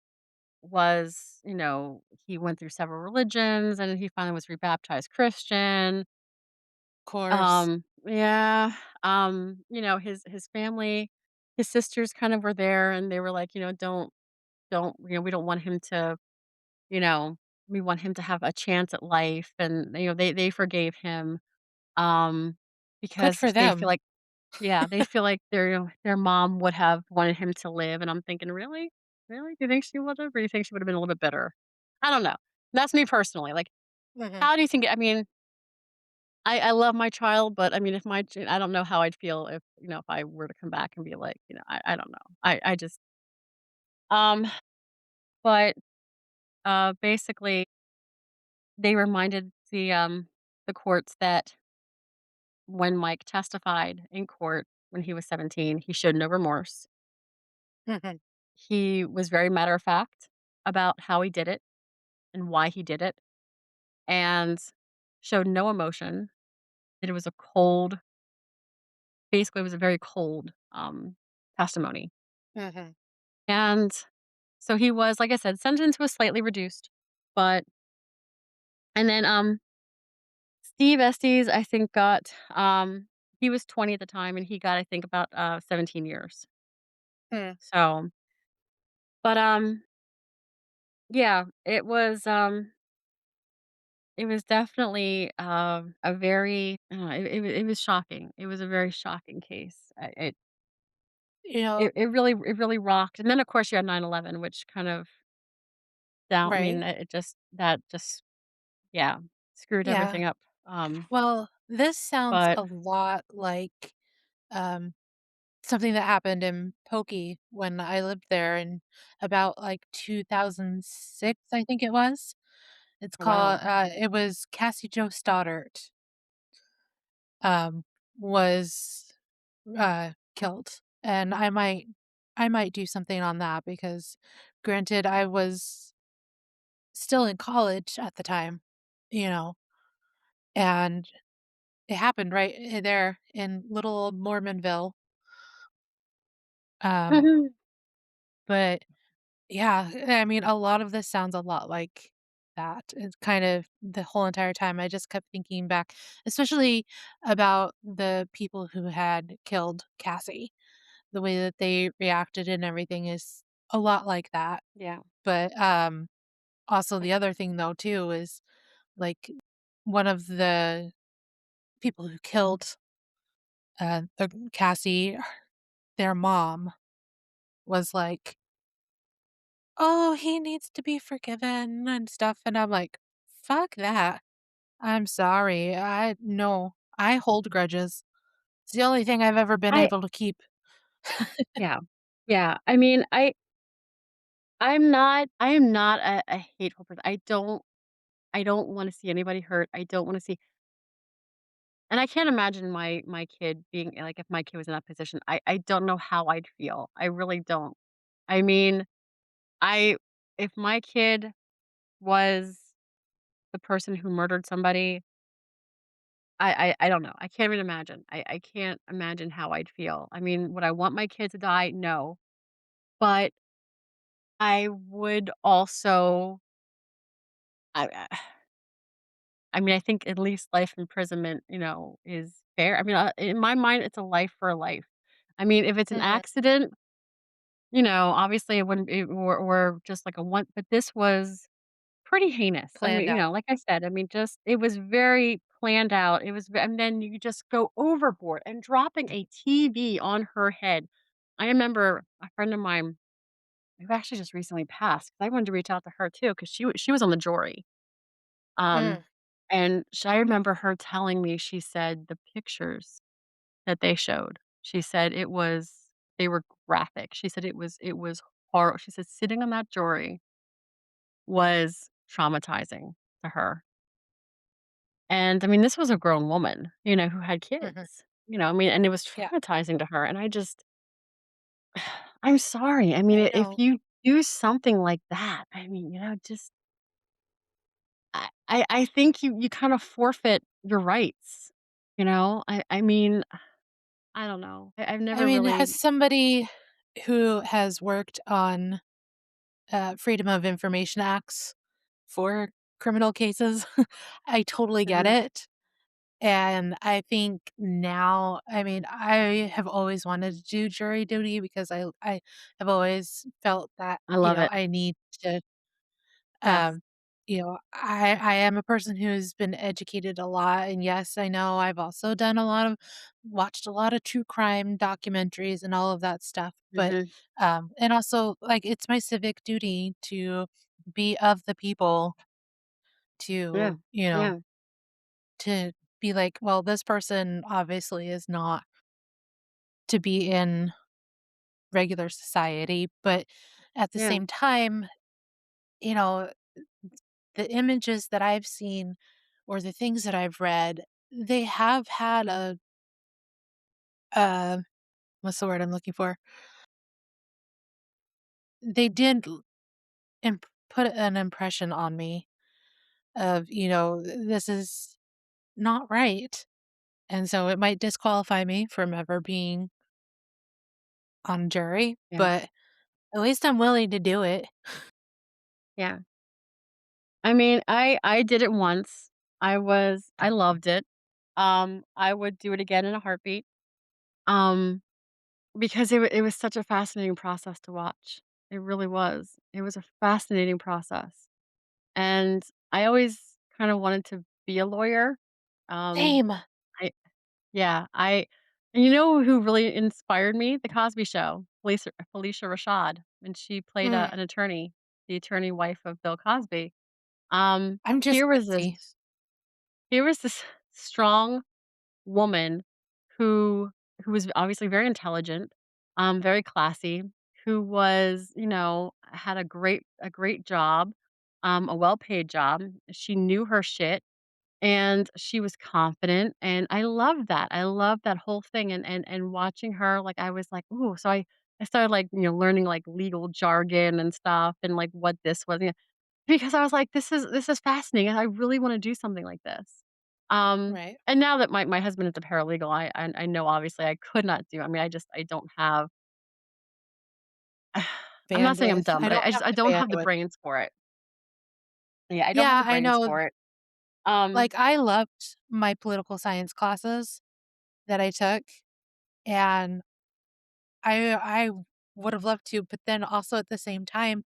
he went through several religions and he finally was rebaptized Christian. Of course. Yeah, his family, his sisters kind of were there and they were like, don't, we don't want him to, you know, we want him to have a chance at life, and, they forgave him, um, Good because for they feel them. like yeah, they feel like their mom would have wanted him to live, and I'm thinking, "Really? Really? Do you think she would've, or do you think she would've been a little bit bitter?" I don't know. That's me personally, like, Mhm. how do you think I mean, I love my child, but, I mean, if my ch I don't know how I'd feel if, if I were to come back and be like, I don't know. I just um, but, basically, they reminded the courts that when Mike testified in court when he was 17, he showed no remorse. Mhm. He was very matter of fact about how he did it and why he did it, and showed no emotion. That it was a cold basically, it was a very cold, testimony. Mhm. And so he was, like I said, sentence was slightly reduced, but and then, Steve Estes, I think, he was 20 at the time, and he got, I think, about, 17 years. Hmm. So, but, yeah, it was definitely, a very, it was shocking. It was a very shocking case. You know It really rocked, and then, of course, you had 9/11, which kind of I right? mean, it just that just yeah, screwed Yeah. everything up, Well, this sounds but a lot like, um, something that happened in Pokey when I lived there in about, like, 2006, I think it was. oh, wow. It was Cassie Jo Stoddart, um, was, killed, and I might do something on that because granted, I was still in college at the time, you know, and it happened right, there in little old Mormonville, um, but yeah, I mean, a lot of this sounds a lot like that. It's kind of the whole entire time I just kept thinking back, especially about the people who had killed Cassie. The way that they reacted and everything is a lot like that. Yeah. But, also the other thing though too is, like, one of the people who killed, the Cassie, their mom was like, "Oh, he needs to be forgiven and stuff," and I'm like, "Fuck that. I'm sorry. I no, I hold grudges. It's the only thing I've ever been I able to keep." yeah. Yeah, I mean, I am not a hateful person. I don't wanna see anybody hurt. I don't wanna see and I can't imagine my kid being like, if my kid was in that position, I don't know how I'd feel. I really don't. I mean, I if my kid was the person who murdered somebody, I don't know. I can't even imagine. I can't imagine how I'd feel. I mean, would I want my kid to die? No. But I would also I I mean, I think at least life imprisonment, is fair. I mean, in my mind, it's a life for a life. I mean, if it's an Mhm. accident, obviously it wouldn't be or just like a one, but this was pretty heinous. I Planned mean, out. like I said, I mean, just it was very planned out. And then you just go overboard and dropping a TV on her head. I remember a friend of mine, who actually just recently passed, 'cause I wanted to reach out to her too, because she was on the jury. Mm, And I remember her telling me, she said the pictures that they showed, she said they were graphic. She said it was horrible. She said sitting on that jury was traumatizing to her. And I mean, this was a grown woman, who had mhm. kids, I mean, and it was Yeah, traumatizing to her. And I just, I'm sorry. I mean, I if know. you do something like that, I mean, just I think you kind of forfeit your rights. I mean, I don't know. I've I never mean, really. as somebody who has worked on, Freedom of Information Acts for criminal cases, I totally get Mhm. it, and I think now I mean, I have always wanted to do jury duty because I have always felt that, I love it. I need to. Yes. Um, I am a person who's been educated a lot, and yes, I know I've also done a lot of watched a lot of true crime documentaries and all of that stuff, but, Mhm. and also, like, it's my civic duty to be of the people Yeah. to, Yeah. to be like, "Well, this person obviously is not to be in regular society," but at the Yeah. same time, you know the images that I've seen or the things that I've read, they have had uh, what's the word I'm looking for? They did put an impression on me of, this is not right. And so it might disqualify me from ever being on jury, Yeah. but at least I'm willing to do it. Yeah. I mean, I did it once. I loved it. I would do it again in a heartbeat. Um, because it was such a fascinating process to watch. It really was. It was a fascinating process. And I always kind of wanted to be a lawyer. Um, Same. I Yeah, and you know who really inspired me? The Cosby Show, Felicia Rashad, and she played Mm, an attorney, the attorney wife of Bill Cosby. I'm just Here was this busy. here was this strong woman who who was obviously very intelligent, very classy, who was, had a great job, a well-paid job. She knew her shit. And she was confident, and I love that. I love that whole thing, and watching her, like, I was like, "Ooh," so I started, like, learning, like, legal jargon and stuff and, like, what this was, because I was like, "This is fascinating, and I really wanna do something like this." Right. And now that my husband is a paralegal, I know obviously I could not do. I mean, I don't have. I'm not saying I'm Bandwidth. dumb, I but don't I have just I the don't have the bandwidth. brains for it. Yeah, I don't have Yeah, the I brains know. for it. Um Like, I loved my political science classes that I took, and I would have loved to, but then also at the same time,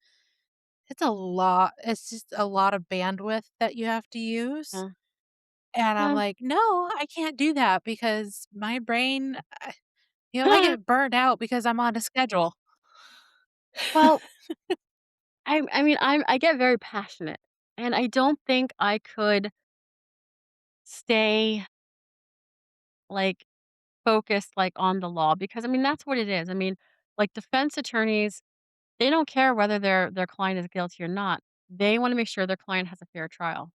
it's just a lot of bandwidth that you have to use, uh, and I'm uh, like, "No, I can't do that because my brain, I get burned out because I'm on a schedule." well, I get very passionate, and I don't think I could stay, like, focused, like, on the law because, I mean, that's what it is. I mean, like, defense attorneys, they don't care whether their client is guilty or not. They wanna make sure their client has a fair trial,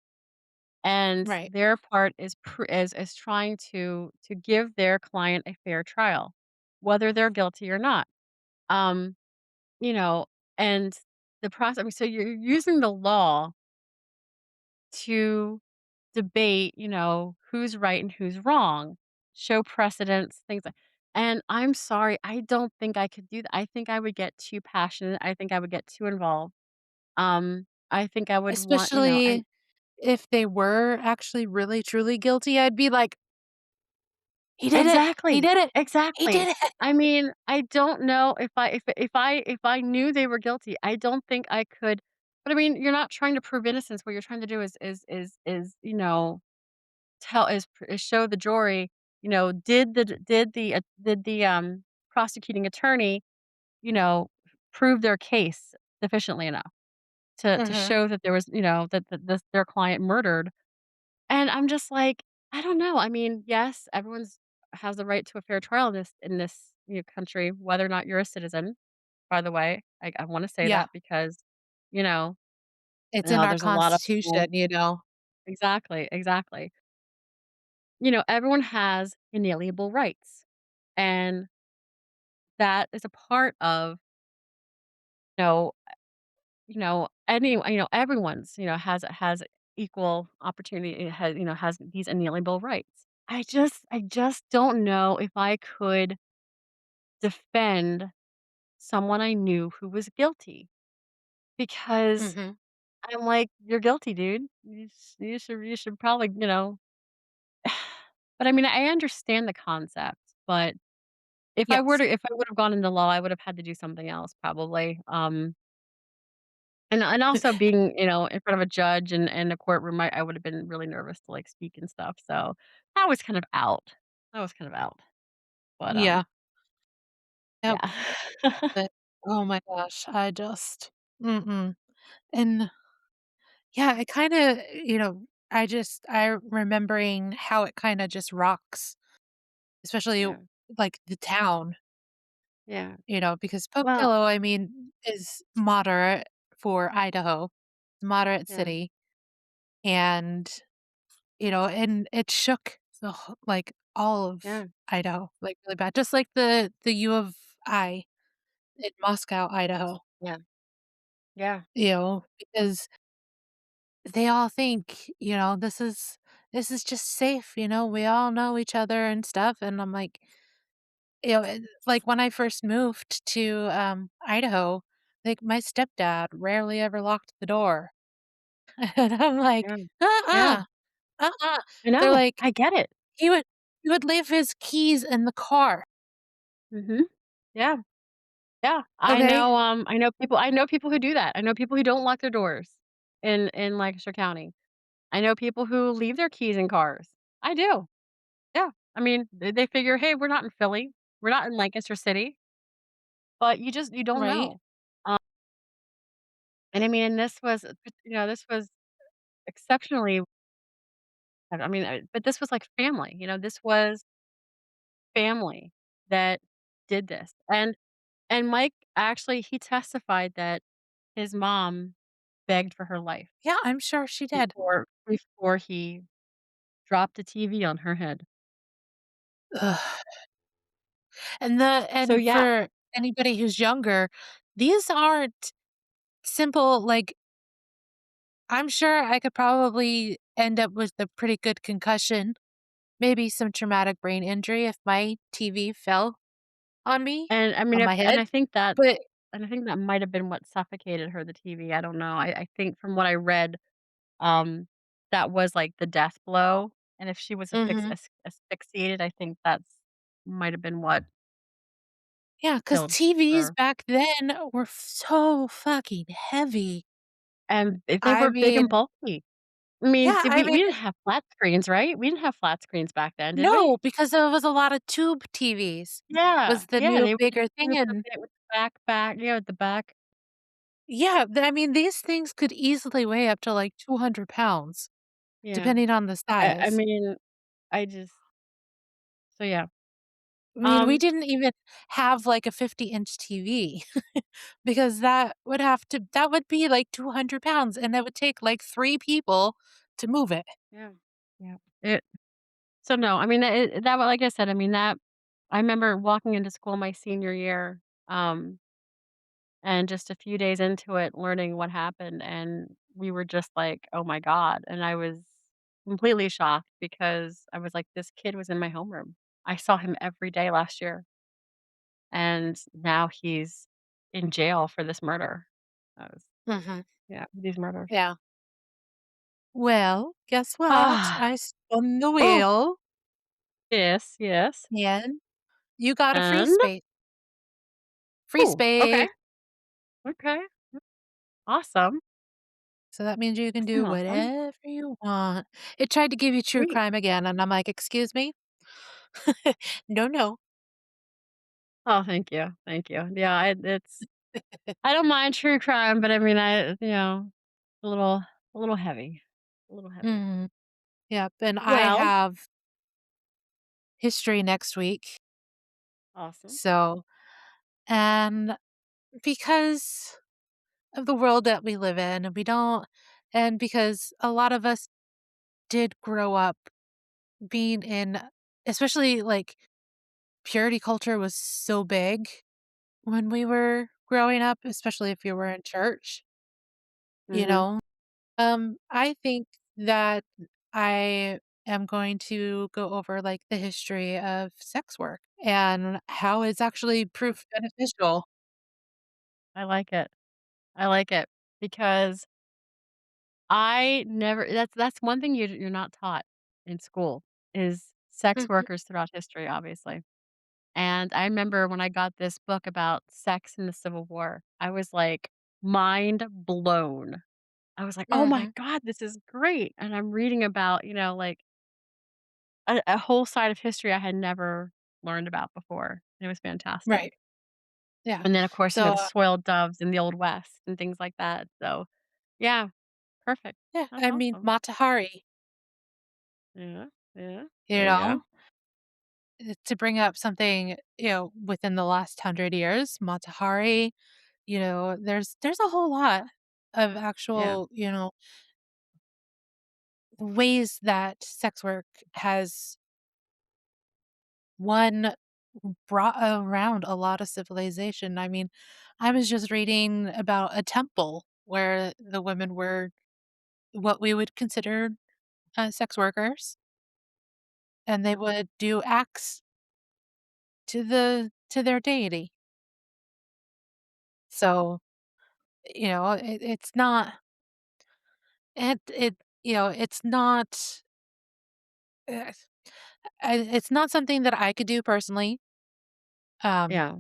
and Right. their part is trying to give their client a fair trial, whether they're guilty or not. Um, you know, and the process. I mean, so you're using the law to debate, who's right and who's wrong, show precedents, things like. And I'm sorry, I don't think I could do that. I think I would get too passionate. I think I would get too involved. I think I would want, and Especially if they were actually really truly guilty, I'd be like, "He did it! He exactly, did it! He exactly. did it!" I mean, I don't know if I knew they were guilty, I don't think I could. But I mean, you're not trying to prove innocence. What you're trying to do is is show the jury, did the prosecuting attorney, you know, prove their case sufficiently enough to Mhm. show that there was, that this their client murdered. And I'm just like, I don't know. I mean, yes, everyone's has the right to a fair trial in this, country, whether or not you're a citizen, by the way. I wanna say Yeah. that because, you know, It's in our there's a lot of constitution, people. you know? Exactly, exactly. Everyone has inalienable rights, and that is a part of, you know everyone's, has equal opportunity, it has these inalienable rights. I just don't know if I could defend someone I knew who was guilty, because Mhm. I'm like, "You're guilty, dude. You should probably," but I mean, I understand the concept, but Yes. if I would've gone into law, I would have had to do something else probably, and also being, in front of a judge and a courtroom, I would have been really nervous to, like, speak and stuff, so that was kind of out. That was kind of out, but, Yeah. Yep. yeah. But, oh my gosh, I just mm-mm. And, yeah, it kinda, I remembering how it kinda just rocks, especially, Yeah, like, the town, yeah. because Well, Pocatello, I mean, is moderate for Idaho, moderate yeah, city, and, and it shook all of yeah, Idaho, like, really bad, just like the U of I in Moscow, Idaho, yeah, yeah, because they all think, this is just safe, we all know each other and stuff, and I'm like, like, when I first moved to, Idaho, like, my stepdad rarely ever locked the door, and I'm like, yeah, yeah. "Uh-uh, uh-uh." I They're know, like, I get it. he would he would leave his keys in the car, Mhm. Yeah, yeah. okay? I know people who do that. I know people who don't lock their doors in Lancaster County. I know people who leave their keys in cars. I do. Yeah. I mean, they figure, "Hey, we're not in Philly. We're not in Lancaster City." But you don't Right? know. Um, and I mean, and this was exceptionally, I mean, but this was like family, this was family that did this. And Mike actually, he testified that his mom begged for her life Yeah, I'm sure she did. before he dropped a TV on her head. Ugh. And So, yeah, for anybody who's younger, these aren't simple, like, I'm sure I could probably end up with a pretty good concussion, maybe some traumatic brain injury if my TV fell on me, and I mean, on if my and head, I think that but and I think that might have been what suffocated her, the TV, I don't know. I think from what I read, um, that was, like, the death blow, and if she was mhm. asphyxiated, I think that's might have been what Yeah, because killed TVs her. back then were so fucking heavy. And they I were big and mean bulky. I mean, yeah, I we mean didn't have flat screens, right? We didn't have flat screens back then, did we? no, because there was a lot of tube TVs Yeah, was the yeah, new they were bigger thing, with the and with the back, with the back. yeah, I mean, these things could easily weigh up to, like, 200 pounds, Yeah. depending on the I size. mean, I just so yeah. I mean, we Um, didn't even have, like, a 50-inch TV because that would be, like, 200 pounds, and that would take, like, 3 people to move it. yeah, yeah. So no, I mean, that like I said, I mean, that I remember walking into school my senior year, and just a few days into it, learning what happened, and we were just like, "Oh my god," and I was completely shocked because I was like, "This kid was in my homeroom. I saw him every day last year, and now he's in jail for this murder." I was Mhm. Yeah, these murders. Yeah. Well, guess what? Ah. I spun the Oh, wheel, yes, yes, and you got a free and space. Free oh, okay, space. okay, awesome, So that means you can awesome, do awesome, whatever you want. It tried to give you true sweet. crime again, and I'm like, "Excuse me? No, no." Oh, thank you, thank you. Yeah, it's I don't mind true crime, but I mean, a little a little heavy. A little heavy. Mhm. Yep, and I Well, have history next week, awesome. so and because of the world that we live in, and we don't and because a lot of us did grow up being in especially, like, purity culture was so big when we were growing up, especially if you were in church, you Mhm. know? I think that I am going to go over, like, the history of sex work and how it's actually proof beneficial. I like it. I like it because I never that's one thing you're not taught in school is sex Mhm, workers throughout history, obviously. And I remember when I got this book about sex in the Civil War, I was like mind blown. I was like, "Oh my mhm, god, this is great." And I'm reading about, like a whole side of history I had never learned about before. It was fantastic. right, yeah. And then, of course, So, the spoiled doves in the Old West and things like that. So, yeah, perfect. yeah, That's I mean, awesome. Mata Hari, Yeah, yeah, you there you go. know? To bring up something, within the last 100 years, Mata Hari, there's a whole lot of Yeah, actual, ways that sex work has, one, brought around a lot of civilization. I mean, I was just reading about a temple where the women were what we would consider, sex workers, and they would do acts to their deity. So, it's not it's not uh, it's not something that I could do personally, um, yeah.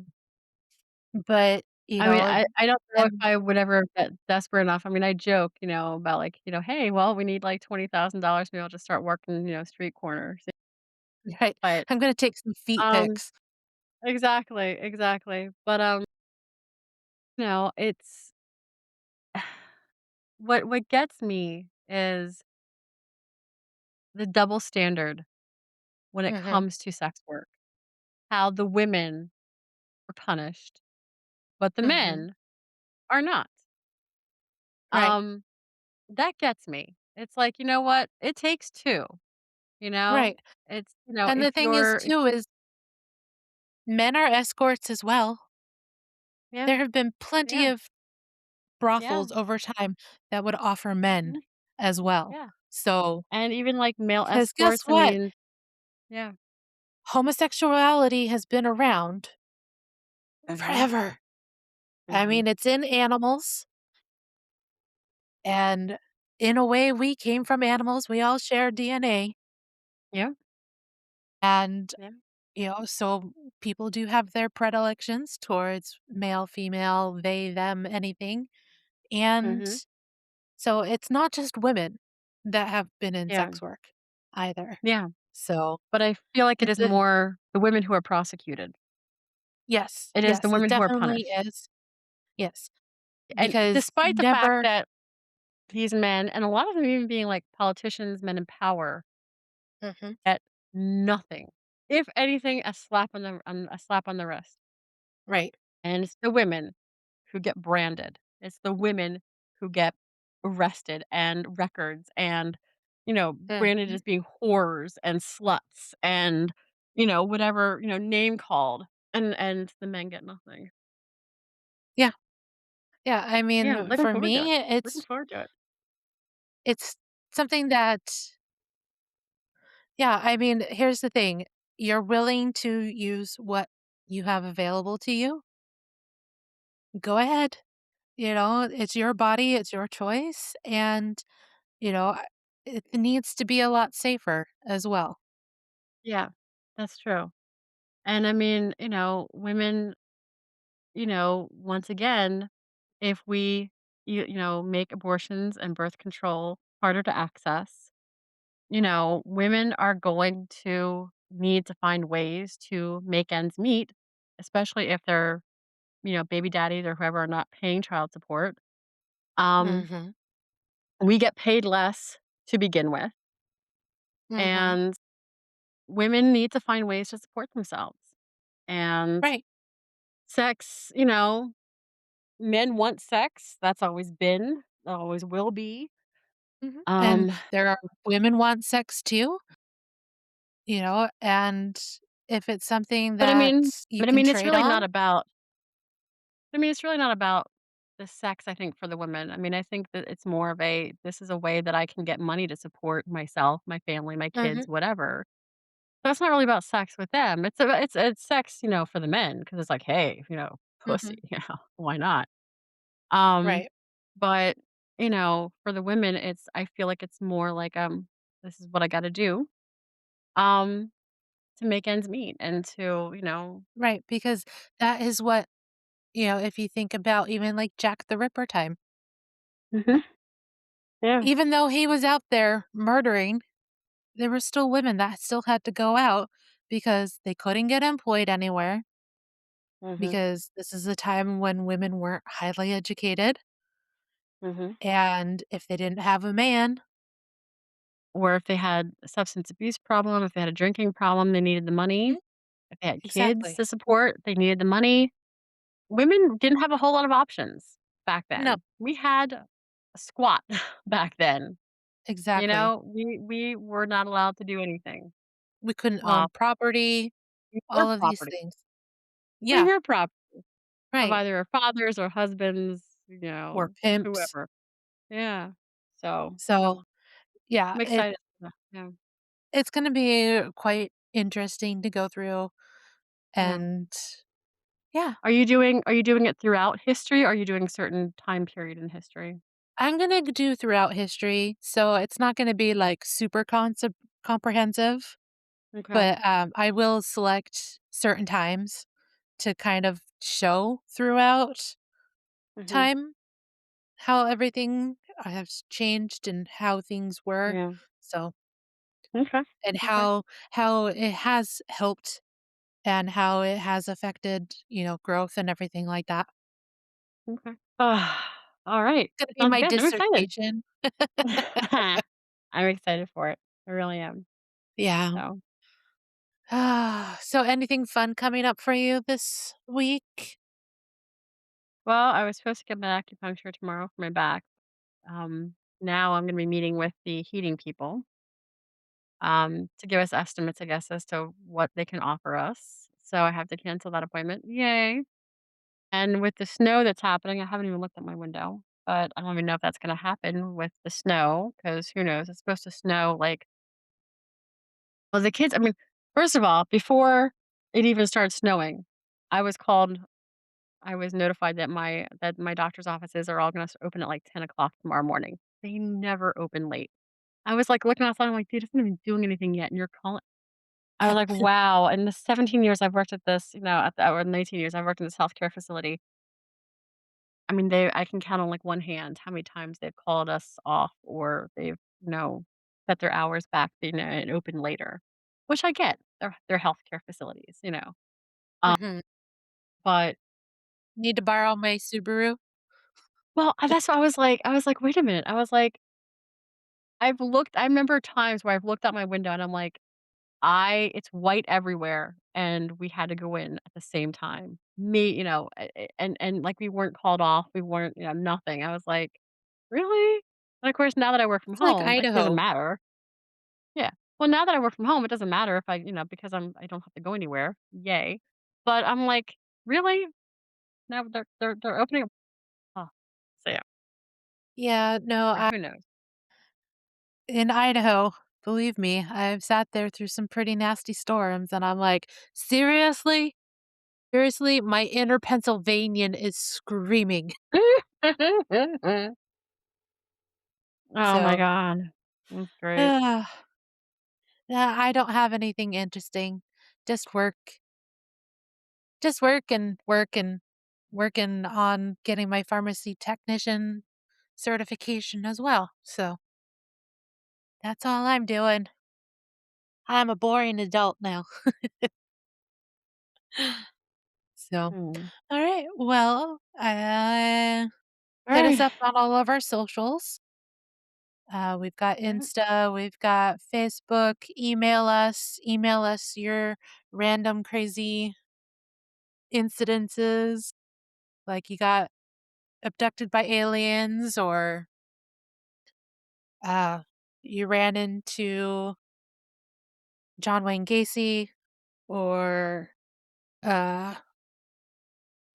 but, I mean, I don't know if and I would ever get desperate enough. I mean, I joke, about like, "Hey, well, we need like $20,000, maybe I'll just start working, street corners." right, But, I'm gonna take some feet um pics. exactly, exactly. But, it's what gets me is the double standard when it Mhm, comes to sex work. How the women are punished, but the mhm, men are not. right, Um, that gets me. It's like, you know what? It takes 2, you know? right, It's, and if the thing is you're too is men are escorts as well. yeah, There have been plenty yeah, of yeah, brothels over time that would offer men mhm, as well. yeah. So, And even, like, male because guess escorts, I what? mean yeah, Homosexuality has been around mhm, forever. I mhm. mean, it's in animals, and in a way, we came from animals. We all share DNA. Yeah, And, yeah, so people do have their predilections towards male, female, they, them, anything. And mhm, so it's not just women that have been in yeah, sex work either. yeah. So But I feel like it it's is a more the women who are prosecuted. yes, It is the yes, it women who are definitely punished. is. Yes, And because despite the fact never that these men, and a lot of them even being, like, politicians, men in power, Mhm. get nothing. If anything, a slap on the wrist. Right. And it's the women who get branded. It's the women who get arrested and records and, branded Mhm. as being whores and sluts and, whatever, name called. And the men get nothing. Yeah, yeah, I Yeah, mean, looking for forward to it. me, Looking it's forward to it. it's something that yeah, I mean, here's the thing, you're willing to use what you have available to you, go ahead, it's your body, it's your choice, and, it needs to be a lot safer as well. Yeah, that's true. And I mean, women, once again, if we, make abortions and birth control harder to access, women are going to need to find ways to make ends meet, especially if they're baby daddies or whoever are not paying child support, um, Mhm. we get paid less to begin with, Mhm. and women need to find ways to support themselves. And Right. sex, men want sex. That's always been, always will be. Mhm. And Um, there are women want sex too, and if it's something but I that mean, you but I can mean, it's trade really not on. about. I mean, it's really not about the sex. I think for the women. I mean, I think that it's more of a. This is a way that I can get money to support myself, my family, my Mhm. kids, whatever. So it's not really about sex with them. It's sex, for the men because it's like, hey, pussy, Mhm. why not? Um, Right. but for the women, I feel like it's more like this is what I got to do um to make ends meet and to Right, because that is what if you think about even, like, Jack the Ripper time, hmm yeah, even though he was out there murdering, there were still women that still had to go out because they couldn't get employed anywhere, hmm because this is a time when women weren't highly educated, hmm and if they didn't have a man. or if they had a substance abuse problem, if they had a drinking problem, they needed the money. Mhm. If they had kids Exactly. to support, they needed the money. Women didn't have a whole lot of options back No, then. We had a squat back then. exactly. We were not allowed to do anything. We couldn't Uh, own property, we were all of these property. things. We Yeah, were property of right. either our fathers or husbands, Or pimps. whoever. Yeah. So, So, yeah, I'm excited. Yeah. it's gonna be quite interesting to go through, Yeah. and yeah, Are you doing it throughout history, or are you doing certain time period in history? I'm gonna do throughout history, so it's not gonna be, like, super comprehensive, Okay. but, I will select certain times to kind of show throughout Mhm. time how everything has changed and how things were, Yeah. so Okay. and Okay. how it has helped and how it has affected, growth and everything like that. Okay. All right. Gonna be Sounds my good. I'm excited. dissertation. I'm excited for it. I really am. Yeah. So, So anything fun coming up for you this week? well, I was supposed to get my acupuncture tomorrow for my back. Now I'm going to be meeting with the heating people to give us estimates, I guess, as to what they can offer us. So I have to cancel that appointment. Yay. And with the snow that's happening, I haven't even looked at my window, but I don't even know if that's going to happen with the snow because who knows? It's supposed to snow like, well, the kids, I mean, first of all, before it even started snowing, I was called, I was notified that my doctor's offices are all going to open at like 10 o'clock tomorrow morning. They never open late. I was like looking outside, I'm like, dude, it's not even doing anything yet. And you're calling. I was like, wow. In the 17 years I've worked at this, or 19 years I've worked in this healthcare facility, I mean, I can count on, like, one hand how many times they've called us off or they've, set their hours back, and open later, which I get. They're healthcare facilities. Um, Mhm. but Need to borrow my Subaru? well, that's why I was like, "Wait a minute." I was like, I remember times where I've looked out my window and I'm like, it's white everywhere, and we had to go in at the same time. Me, and, like, we weren't called off, we weren't, nothing. I was like, "Really?" And, of course, now that I work from It's like home, it doesn't Idaho. matter. Yeah. Well, now that I work from home, it doesn't matter if because I don't have to go anywhere. Yay. But I'm like, "Really?" Now they're opening up. Oh, so, yeah, Yeah, no, or who knows? in Idaho, believe me, I've sat there through some pretty nasty storms, and I'm like, "Seriously? Seriously?" My inner Pennsylvanian is screaming. Oh my So, god. That's great. yeah, I don't have anything interesting. Just work. Just work and working on getting my pharmacy technician certification as well. So, that's all I'm doing. I'm a boring adult now. So, Hmm. all right. Well, hit us Alright. up on all of our socials. We've got Right. Insta, we've got Facebook. Email us your random crazy incidences, like you got abducted by aliens or uh, you ran into John Wayne Gacy or uh,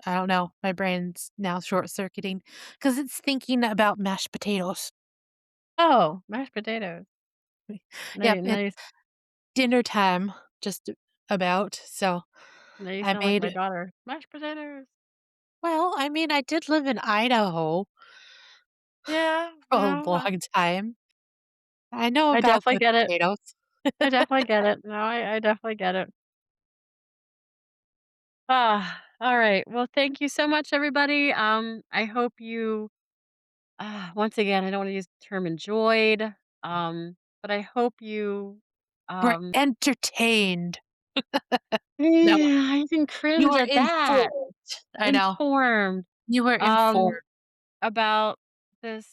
I don't know. My brain's now short circuiting because it's thinking about mashed potatoes. Oh, mashed potatoes. Yep, Now it's dinner time, just about. So you I sound like my made daughter. Mashed potatoes. well, I mean, I did live in Idaho Yeah, for a no, long time. I know I about definitely good get it. potatoes. I definitely get it. No, I definitely get it. Ah, alright. Well, thank you so much, everybody. I hope you, once again, I don't wanna use the term enjoyed, but I hope you, We're um entertained. No, I even you cringe were at that. informed. I know. Informed, You were informed. um, about this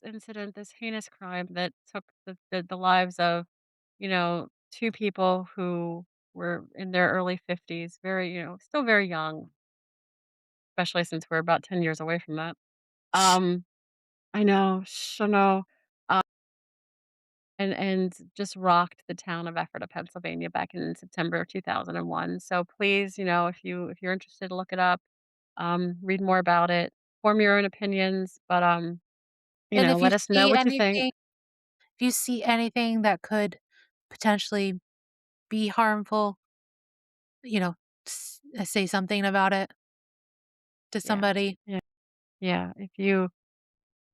incident, this heinous crime that took the lives of, 2 people who were in their early 50s, very, still very young, especially since we're about 10 years away from that. Um, I know, I know. And just rocked the town of Ephrata, Pennsylvania back in September of 2001. So please, if you're interested, look it up, read more about it, form your own opinions, but And if you let us know see what you think. anything if you see anything that could potentially be harmful, you know, say something about it to Yeah. somebody. Yeah. Yeah.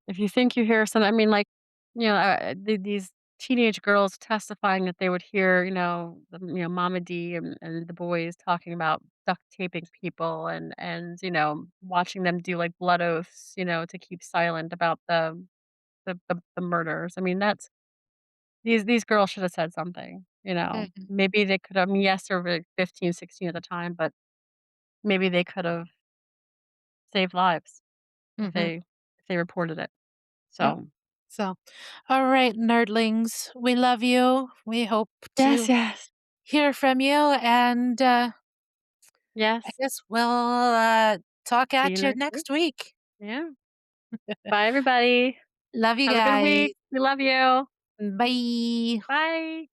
If you think you hear something, I mean, like, these teenage girls testifying that they would hear, Mama D and the boys talking about duct taping people and watching them do like blood oaths, to keep silent about the murders. I mean, these girls should have said something. Mhm, Maybe they could have. I mean, yes, they were like 15, 16 at the time, but maybe they could have saved lives if mhm, they reported it. yep. So So, all right, nerdlings, we love you. We hope yes, to yes, hear from you, and, I yes. guess we'll, talk See you at you next week. next week. Yeah. Bye, everybody. Love you Have a good guys. week. We love you. Bye. Bye.